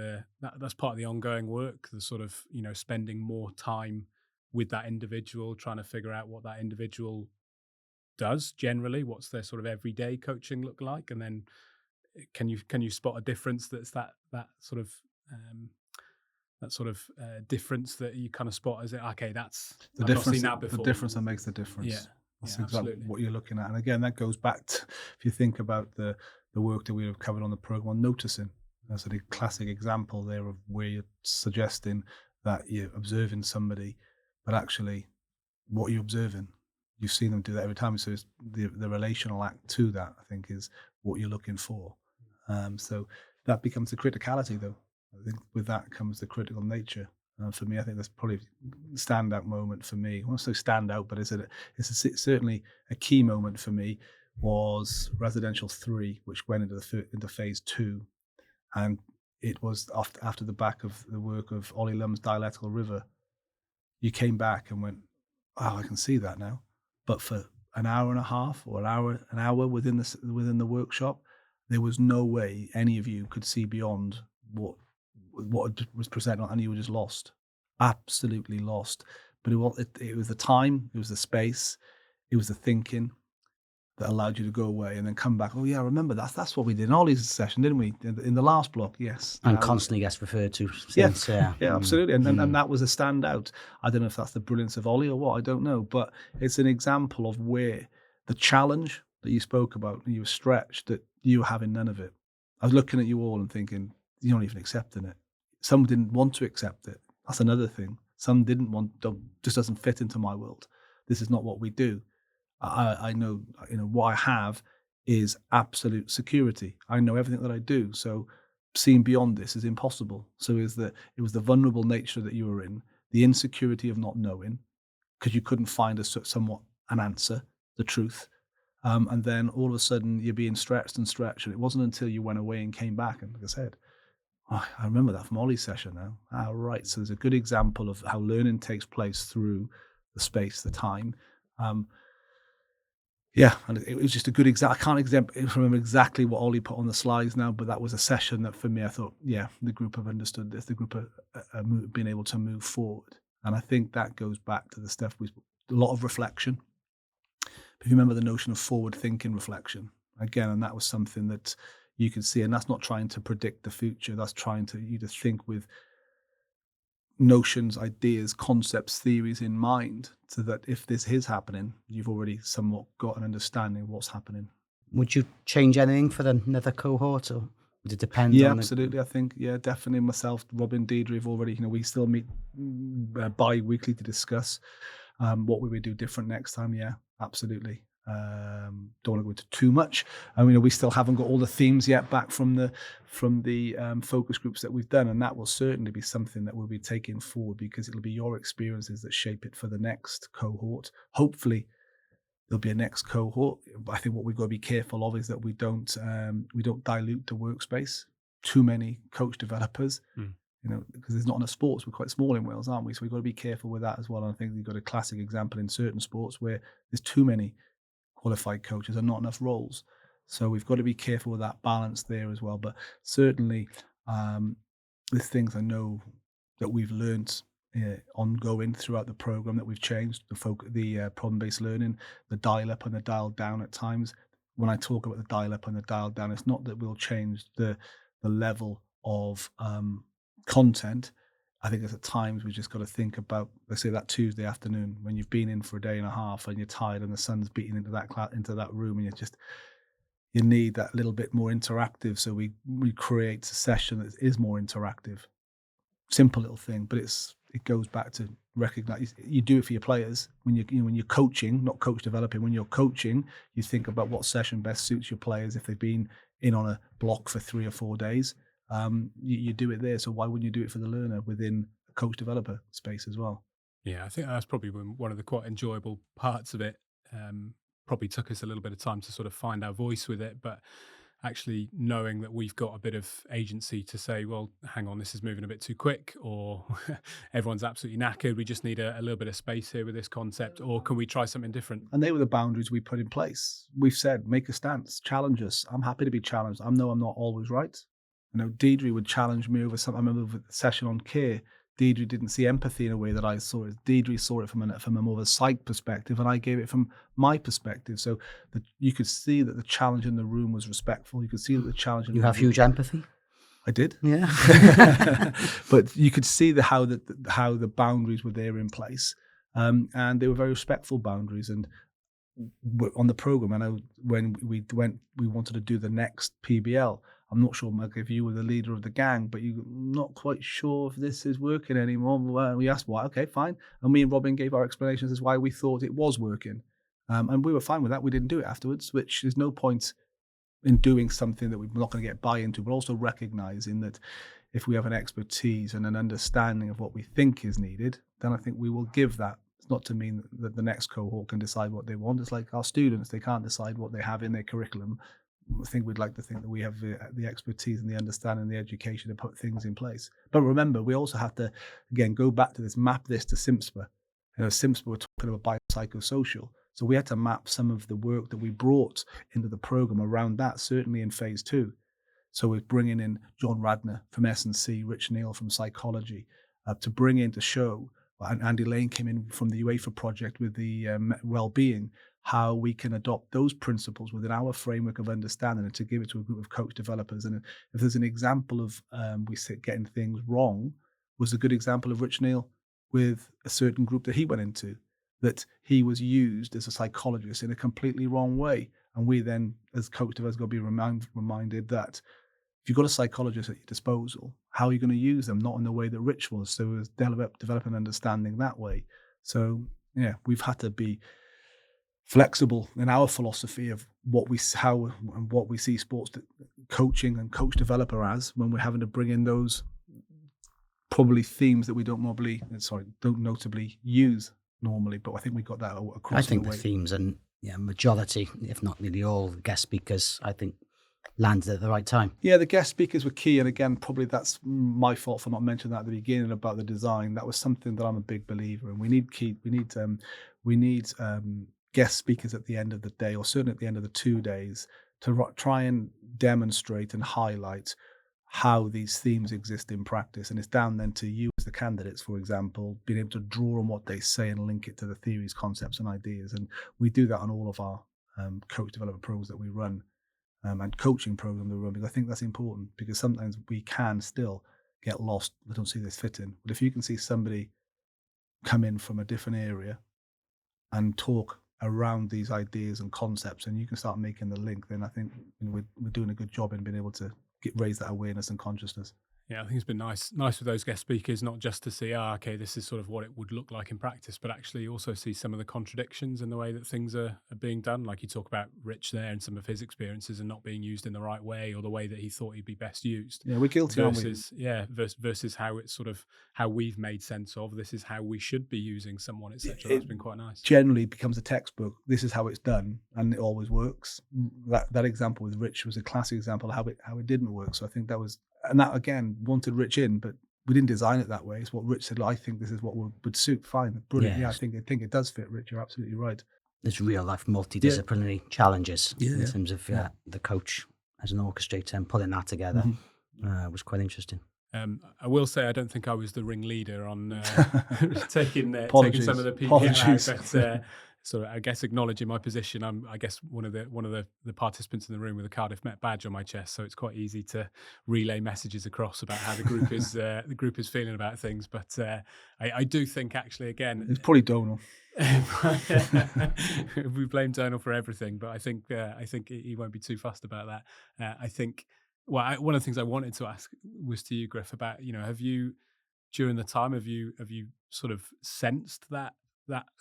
[SPEAKER 1] that's part of the ongoing work, the sort of, spending more time with that individual, trying to figure out what that individual does generally, what's their sort of everyday coaching look like, and then can you spot a difference that's that sort of difference that you kind of spot as it, okay, that's
[SPEAKER 3] the
[SPEAKER 1] I've
[SPEAKER 3] difference.
[SPEAKER 1] not seen that before.
[SPEAKER 3] The difference that makes the difference.
[SPEAKER 1] Yeah,
[SPEAKER 3] That's
[SPEAKER 1] yeah,
[SPEAKER 3] exactly
[SPEAKER 1] absolutely.
[SPEAKER 3] what you're looking at. And again, that goes back to, if you think about the work that we have covered on the program on noticing. That's a classic example there of where you're suggesting that you're observing somebody, but actually what you're observing, you've seen them do that every time. So it's the relational act to that, I think, is what you're looking for. So that becomes the criticality, though. I think with that comes the critical nature. For me, I think that's probably a standout moment for me. I won't say standout, but certainly a key moment for me was Residential 3, which went into phase 2. And it was after the back of the work of Ollie Lum's Dialectical River. You came back and went, oh, I can see that now. But for an hour and a half or an hour within the workshop, there was no way any of you could see beyond what was presented, and you were just lost, absolutely lost. But it was the time, it was the space, it was the thinking that allowed you to go away and then come back. Oh yeah, I remember that's what we did in Ollie's session, didn't we? In the last block, yes.
[SPEAKER 4] And constantly gets referred to
[SPEAKER 3] Yeah,
[SPEAKER 4] since. Yeah,
[SPEAKER 3] yeah, absolutely. And that was a standout. I don't know if that's the brilliance of Ollie or what, I don't know. But it's an example of where the challenge that you spoke about, and you were stretched, that you were having none of it. I was looking at you all and thinking, you're not even accepting it. Some didn't want to accept it. That's another thing. Some just doesn't fit into my world. This is not what we do. I know, what I have is absolute security. I know everything that I do. So seeing beyond this is impossible. So it was the vulnerable nature that you were in, the insecurity of not knowing, because you couldn't find an answer, the truth. And then all of a sudden you're being stretched and stretched. And it wasn't until you went away and came back, and like I said, I remember that from Ollie's session now. Right. So there's a good example of how learning takes place through the space, the time. Yeah, and it was just a good example. I can't remember exactly what Ollie put on the slides now, but that was a session that for me, I thought, yeah, the group have understood this. The group have been able to move forward. And I think that goes back to the stuff a lot of reflection. But if you remember the notion of forward thinking reflection, again, and that was something that you could see, and that's not trying to predict the future. That's trying you to think with notions, ideas, concepts, theories in mind, so that if this is happening, you've already somewhat got an understanding of what's happening.
[SPEAKER 4] Would you change anything for another cohort, or would it depend?
[SPEAKER 3] Yeah, absolutely. I think, definitely myself, Robin, Deirdre have already, we still meet bi-weekly to discuss what we would do different next time. Yeah, absolutely. Don't want to go into too much. We still haven't got all the themes yet back from the focus groups that we've done, and that will certainly be something that we'll be taking forward, because it'll be your experiences that shape it for the next cohort. Hopefully there'll be a next cohort. I think what we've got to be careful of is that we don't dilute the workspace. Too many coach developers, because there's not enough sports. We're quite small in Wales, aren't we? So we've got to be careful with that as well. And I think we've got a classic example in certain sports where there's too many qualified coaches and not enough roles. So we've got to be careful with that balance there as well. But certainly there's things I know that we've learned ongoing throughout the program that we've changed, the problem-based learning, the dial up and the dial down at times. When I talk about the dial up and the dial down, it's not that we'll change the level of content. I think at times we just got to think about, let's say, that Tuesday afternoon when you've been in for a day and a half and you're tired and the sun's beating into that room, and you need that little bit more interactive. So we create a session that is more interactive. Simple little thing, but it goes back to recognize you do it for your players when you're coaching, not coach developing. When you're coaching, you think about what session best suits your players. If they've been in on a block for 3 or 4 days, you do it there. So why wouldn't you do it for the learner within a coach developer space as well?
[SPEAKER 1] Yeah, I think that's probably one of the quite enjoyable parts of it. Probably took us a little bit of time to sort of find our voice with it, but actually knowing that we've got a bit of agency to say, well, hang on, this is moving a bit too quick, or everyone's absolutely knackered, we just need a little bit of space here with this concept, or can we try something different?
[SPEAKER 3] And they were the boundaries we put in place. We've said, make a stance, challenge us. I'm happy to be challenged. I know I'm not always right. Deirdre would challenge me over something. I remember with the session on care, Deirdre didn't see empathy in a way that I saw it. Deirdre saw it from a more of a psych perspective, and I gave it from my perspective. So that you could see that the challenge in the room was respectful. You could see that the challenge.
[SPEAKER 4] You have huge empathy.
[SPEAKER 3] I did.
[SPEAKER 4] Yeah.
[SPEAKER 3] But you could see how the boundaries were there in place, and they were very respectful boundaries. And on the program, I know when we wanted to do the next PBL. I'm not sure, Mike, if you were the leader of the gang, but you're not quite sure if this is working anymore. Well, we asked why. Okay, fine. And me and Robin gave our explanations as why we thought it was working. And we were fine with that. We didn't do it afterwards, which is no point in doing something that we're not going to get buy into, but also recognizing that if we have an expertise and an understanding of what we think is needed, then I think we will give that. It's not to mean that the next cohort can decide what they want. It's like our students, they can't decide what they have in their curriculum. I think we'd like to think that we have the expertise and the understanding and the education to put things in place. But remember, we also have to, again, go back to this, map this to SIMSPA. SIMSPA, we're talking about biopsychosocial. So we had to map some of the work that we brought into the program around that, certainly in phase 2. So we're bringing in John Radner from S&C, Rich Neal from psychology, to bring in to show, and Andy Lane came in from the UEFA project with the well-being, how we can adopt those principles within our framework of understanding and to give it to a group of coach developers. And if there's an example of getting things wrong, was a good example of Rich Neal with a certain group that he went into, that he was used as a psychologist in a completely wrong way. And we then, as coach developers, got to be reminded that if you've got a psychologist at your disposal, how are you going to use them? Not in the way that Rich was. So it was develop an understanding that way. So yeah, we've had to be flexible in our philosophy of what we see sports coaching and coach developer as, when we're having to bring in those probably themes that we don't notably use normally. But I think we got that across.
[SPEAKER 4] I think the themes and majority, if not nearly all, guest speakers, I think landed at the right time.
[SPEAKER 3] Yeah, the guest speakers were key, and again, probably that's my fault for not mentioning that at the beginning about the design. That was something that I'm a big believer in. We need guest speakers at the end of the day, or certainly at the end of the 2 days, to try and demonstrate and highlight how these themes exist in practice. And it's down then to you as the candidates, for example, being able to draw on what they say and link it to the theories, concepts, and ideas. And we do that on all of our coach development programs that we run. And coaching program that we run, because I think that's important, because sometimes we can still get lost. I don't see this fitting. But if you can see somebody come in from a different area and talk around these ideas and concepts, and you can start making the link, then I think we're doing a good job in being able to raise that awareness and consciousness.
[SPEAKER 1] Yeah, I think it's been nice with those guest speakers, not just to see, okay, this is sort of what it would look like in practice, but actually also see some of the contradictions in the way that things are being done. Like you talk about Rich there and some of his experiences and not being used in the right way or the way that he thought he'd be best used.
[SPEAKER 3] Yeah, we're guilty,
[SPEAKER 1] versus, aren't we? Versus how it's sort of how we've made sense of, this is how we should be using someone, etc. That's been quite nice.
[SPEAKER 3] Generally becomes a textbook. This is how it's done, and it always works. That example with Rich was a classic example of how it didn't work. So I think that was. And that, again, wanted Rich in, but we didn't design it that way. It's what Rich said, I think this is what would suit. Fine, brilliant. Yeah, I think it does fit, Rich. You're absolutely right.
[SPEAKER 4] There's real life multidisciplinary challenges in terms of the coach as an orchestrator, and putting that together was quite interesting.
[SPEAKER 1] I will say I don't think I was the ringleader on taking some of the people out, but so I guess acknowledging my position, I'm I guess one of the participants in the room with a Cardiff Met badge on my chest, so it's quite easy to relay messages across about how the group is feeling about things. But I do think actually, again,
[SPEAKER 3] it's probably Donal.
[SPEAKER 1] We blame Donal for everything, but I think he won't be too fussed about that. I think. Well, one of the things I wanted to ask was to you, Griff, about have you during the time have you sort of sensed that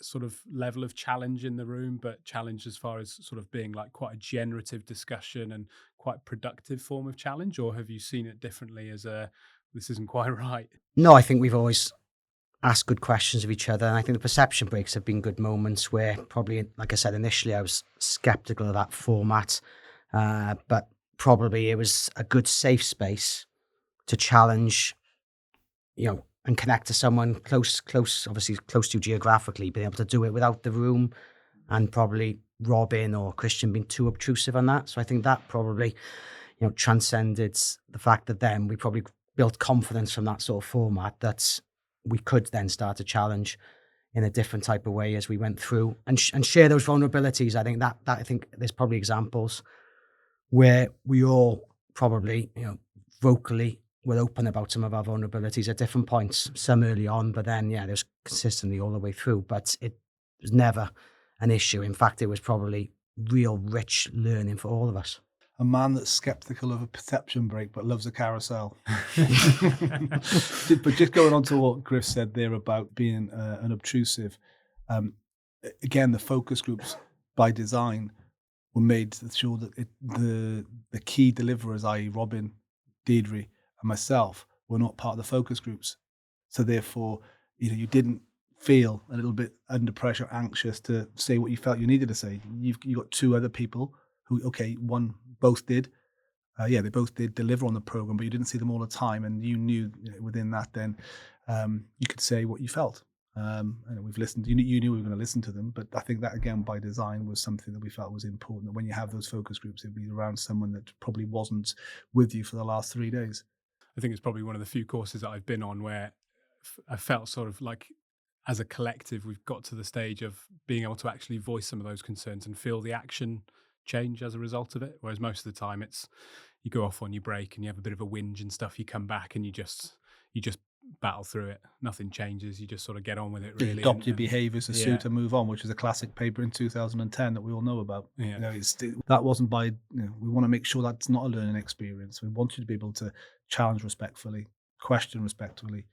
[SPEAKER 1] sort of level of challenge in the room, but challenge as far as sort of being like quite a generative discussion and quite productive form of challenge, or have you seen it differently as this isn't quite right?
[SPEAKER 4] No, I think we've always asked good questions of each other, and I think the perception breaks have been good moments where probably, like I said initially, I was skeptical of that format, but probably it was a good safe space to challenge, and connect to someone close, obviously close to you geographically, being able to do it without the room, and probably Robin or Christian being too obtrusive on that. So I think that probably, transcended the fact that then we probably built confidence from that sort of format that we could then start to challenge in a different type of way as we went through and share those vulnerabilities. I think there's probably examples where we all probably, vocally were open about some of our vulnerabilities at different points, some early on, but then, there's consistently all the way through. But it was never an issue. In fact, it was probably real rich learning for all of us.
[SPEAKER 3] A man that's skeptical of a perception break but loves a carousel. But just going on to what Griff said there about being unobtrusive, again, the focus groups by design were made to sure that the key deliverers, i.e. Robin, Deirdre, and myself, were not part of the focus groups. So therefore, you didn't feel a little bit under pressure, anxious to say what you felt you needed to say. You got two other people who, both did. They both did deliver on the program, but you didn't see them all the time, and you knew within that then you could say what you felt. And we've listened. You knew we were going to listen to them, but I think that again by design was something that we felt was important. That when you have those focus groups, it'd be around someone that probably wasn't with you for the last 3 days.
[SPEAKER 1] I think it's probably one of the few courses that I've been on where I felt sort of like, as a collective, we've got to the stage of being able to actually voice some of those concerns and feel the action change as a result of it. Whereas most of the time it's, you go off on your break and you have a bit of a whinge and stuff, you come back and you just battle through it. Nothing changes. You just sort of get on with it,
[SPEAKER 3] You
[SPEAKER 1] really.
[SPEAKER 3] adopt your behaviours to
[SPEAKER 1] yeah.
[SPEAKER 3] suit and move on, which is a classic paper in 2010 that we all know about.
[SPEAKER 1] Yeah.
[SPEAKER 3] You know, that wasn't by, we want to make sure that's not a learning experience. We want you to be able to challenge respectfully, question respectfully,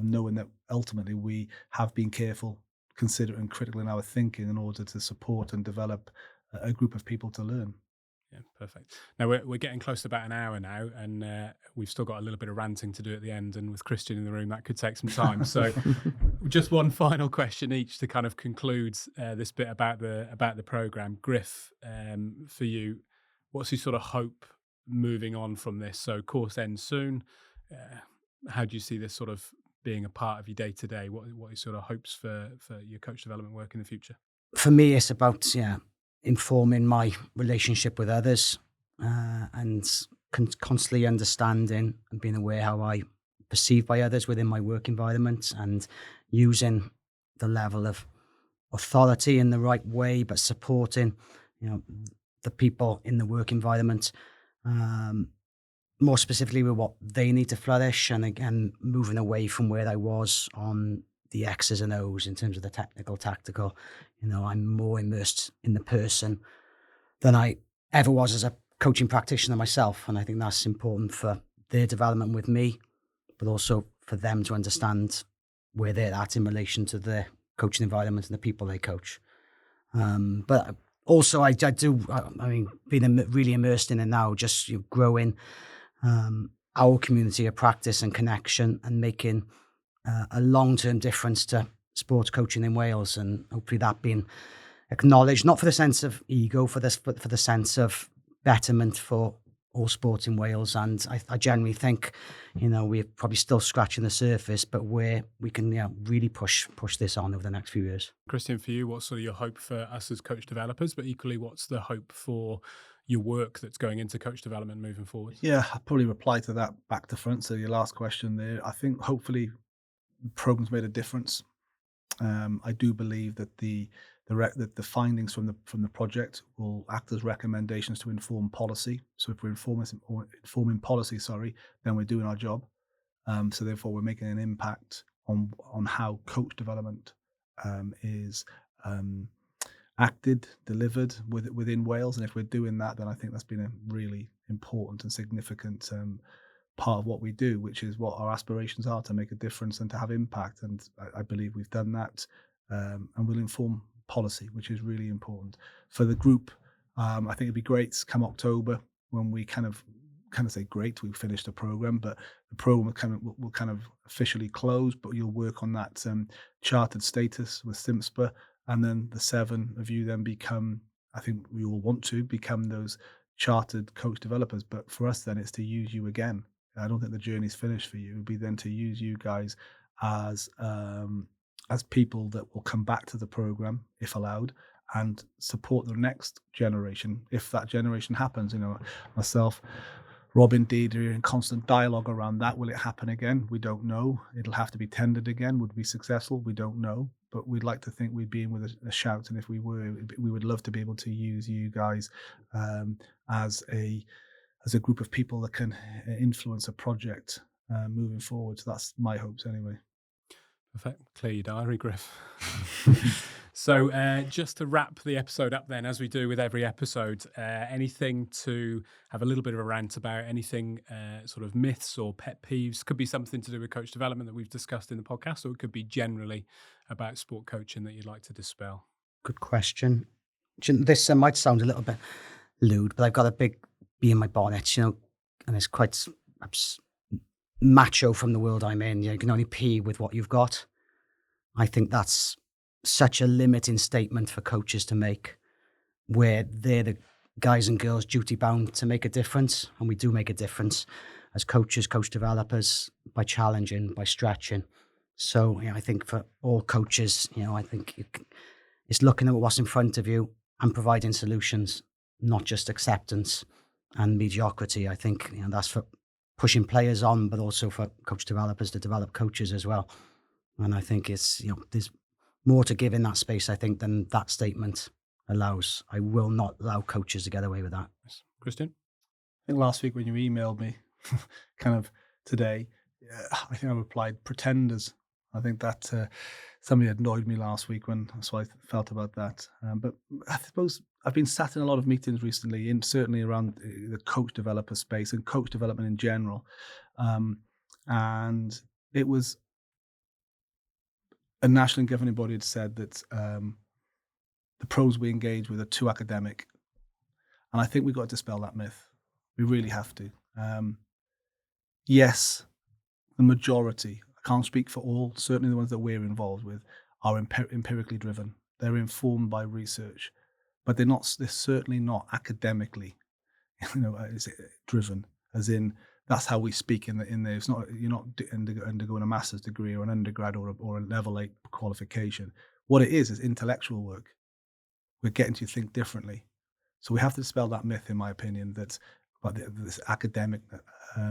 [SPEAKER 3] knowing that ultimately we have been careful, considerate and critical in our thinking in order to support and develop a group of people to learn.
[SPEAKER 1] Yeah, perfect. Now we're getting close to about an hour now, and we've still got a little bit of ranting to do at the end. And with Christian in the room, that could take some time. So, just one final question each to kind of conclude this bit about the program. Griff, for you, what's your sort of hope moving on from this? So, course ends soon. How do you see this sort of being a part of your day to day? What are your sort of hopes for your coach development work in the future?
[SPEAKER 4] For me, it's about informing my relationship with others, and constantly understanding and being aware how I perceived by others within my work environment, and using the level of authority in the right way, but supporting the people in the work environment, more specifically with what they need to flourish, and again moving away from where I was on the X's and O's in terms of the technical, tactical. I'm more immersed in the person than I ever was as a coaching practitioner myself. And I think that's important for their development with me, but also for them to understand where they're at in relation to their coaching environment and the people they coach. But also I mean, being really immersed in it now, just growing our community of practice and connection, and making a long-term difference to sports coaching in Wales, and hopefully that being acknowledged, not for the sense of ego for this, but for the sense of betterment for all sports in Wales. And I generally think, we're probably still scratching the surface, but where we can really push this on over the next few years.
[SPEAKER 1] Christian, for you, what's sort of your hope for us as coach developers, but equally what's the hope for your work that's going into coach development moving forward?
[SPEAKER 3] Yeah, I'll probably reply to that back to front. So your last question there, I think hopefully the program's made a difference. I do believe that the findings from the project will act as recommendations to inform policy. So if we're informing policy, then we're doing our job. So therefore, we're making an impact on how coach development is acted, delivered within Wales. And if we're doing that, then I think that's been a really important and significant part of what we do, which is what our aspirations are, to make a difference and to have impact. And I believe we've done that, and we'll inform policy, which is really important for the group. I think it'd be great come October when we kind of say great, we've finished the program, but the program will kind of officially close, but you'll work on that chartered status with SIMSPA, and then the 7 of you then become, I think we all want to become those chartered coach developers. But for us then, it's to use you again. I don't think the journey's finished for you. It would be then to use you guys as people that will come back to the program if allowed, and support the next generation if that generation happens. Myself, Robin, Deidre are in constant dialogue around that. Will it happen again? We don't know. It'll have to be tendered again. Would we be successful? We don't know. But we'd like to think we'd be in with a shout. And if we were, we would love to be able to use you guys as a group of people that can influence a project moving forward. So that's my hopes anyway.
[SPEAKER 1] Perfect. Clear your diary, Griff. So just to wrap the episode up then, as we do with every episode, anything to have a little bit of a rant about, anything sort of myths or pet peeves? Could be something to do with coach development that we've discussed in the podcast, or it could be generally about sport coaching that you'd like to dispel.
[SPEAKER 4] Good question. This might sound a little bit lewd, but I've got a big bee in my bonnet, and it's quite macho from the world I'm in. You can only pee with what you've got. I think that's such a limiting statement for coaches to make, where they're the guys and girls duty bound to make a difference. And we do make a difference as coaches, coach developers, by challenging, by stretching, So I think for all coaches, I think it's looking at what's in front of you and providing solutions, not just acceptance and mediocrity. I think that's for pushing players on, but also for coach developers to develop coaches as well. And I think it's there's more to give in that space, I think, than that statement allows. I will not allow coaches to get away with that.
[SPEAKER 1] Yes. Christian?
[SPEAKER 3] I think last week when you emailed me, kind of today, I think I replied pretenders. I think that somebody annoyed me last week so I felt about that. But I suppose I've been sat in a lot of meetings recently, certainly around the coach developer space and coach development in general. And it was a national governing body had said that the pros we engage with are too academic. And I think we've got to dispel that myth. We really have to. Yes, the majority, I can't speak for all, certainly the ones that we're involved with, are empirically driven. They're informed by research, but they're certainly not academically driven, as in that's how we speak in there. It's not, you're not undergoing a master's degree or an undergrad or a level 8 qualification. What it is intellectual work. We're getting to think differently. So we have to dispel that myth, in my opinion, that about this academic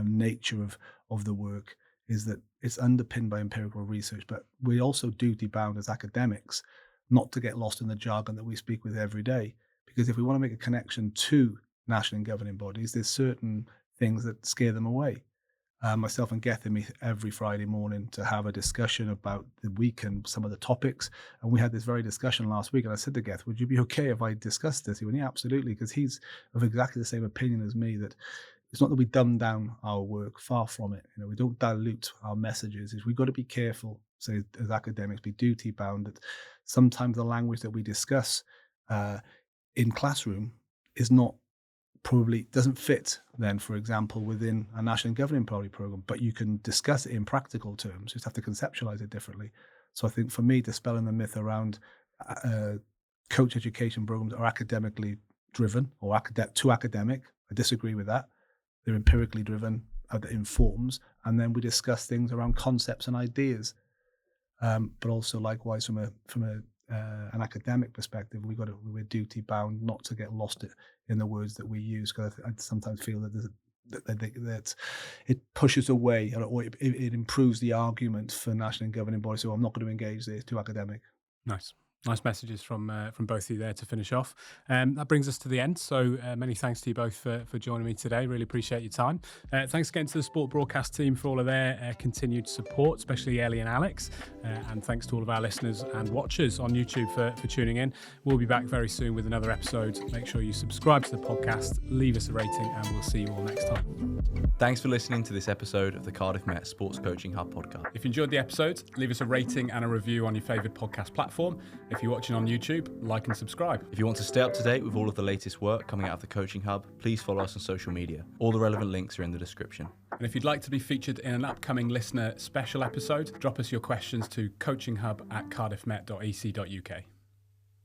[SPEAKER 3] nature of the work is that it's underpinned by empirical research, but we also duty bound as academics not to get lost in the jargon that we speak with every day. Because if we want to make a connection to national and governing bodies, there's certain things that scare them away. Myself and Geth meet every Friday morning to have a discussion about the week and some of the topics. And we had this very discussion last week. And I said to Geth, would you be okay if I discussed this? He went, yeah, absolutely. Because he's of exactly the same opinion as me, that it's not that we dumb down our work, far from it. We don't dilute our messages. We've got to be careful, say, as academics, be duty bound, that sometimes the language that we discuss in classroom is not probably doesn't fit then, for example, within a national governing body program, but you can discuss it in practical terms. You just have to conceptualize it differently. So I think for me, dispelling the myth around coach education programs are academically driven or too academic. I disagree with that. They're empirically driven, that informs, and then we discuss things around concepts and ideas. But also likewise from an academic perspective, we're duty bound not to get lost in the words that we use, because I sometimes feel that it pushes away, or it improves the argument for national and governing bodies. So I'm not going to engage there, it's too academic.
[SPEAKER 1] Nice messages from both of you there to finish off. That brings us to the end. So many thanks to you both for joining me today. Really appreciate your time. Thanks again to the Sport Broadcast team for all of their continued support, especially Ellie and Alex. And thanks to all of our listeners and watchers on YouTube for tuning in. We'll be back very soon with another episode. Make sure you subscribe to the podcast, leave us a rating, and we'll see you all next time.
[SPEAKER 2] Thanks for listening to this episode of the Cardiff Met Sports Coaching Hub podcast.
[SPEAKER 1] If you enjoyed the episode, leave us a rating and a review on your favourite podcast platform. If you're watching on YouTube, like and subscribe.
[SPEAKER 2] If you want to stay up to date with all of the latest work coming out of the Coaching Hub, please follow us on social media. All the relevant links are in the description.
[SPEAKER 1] And if you'd like to be featured in an upcoming listener special episode, drop us your questions to coachinghub@cardiffmet.ec.uk.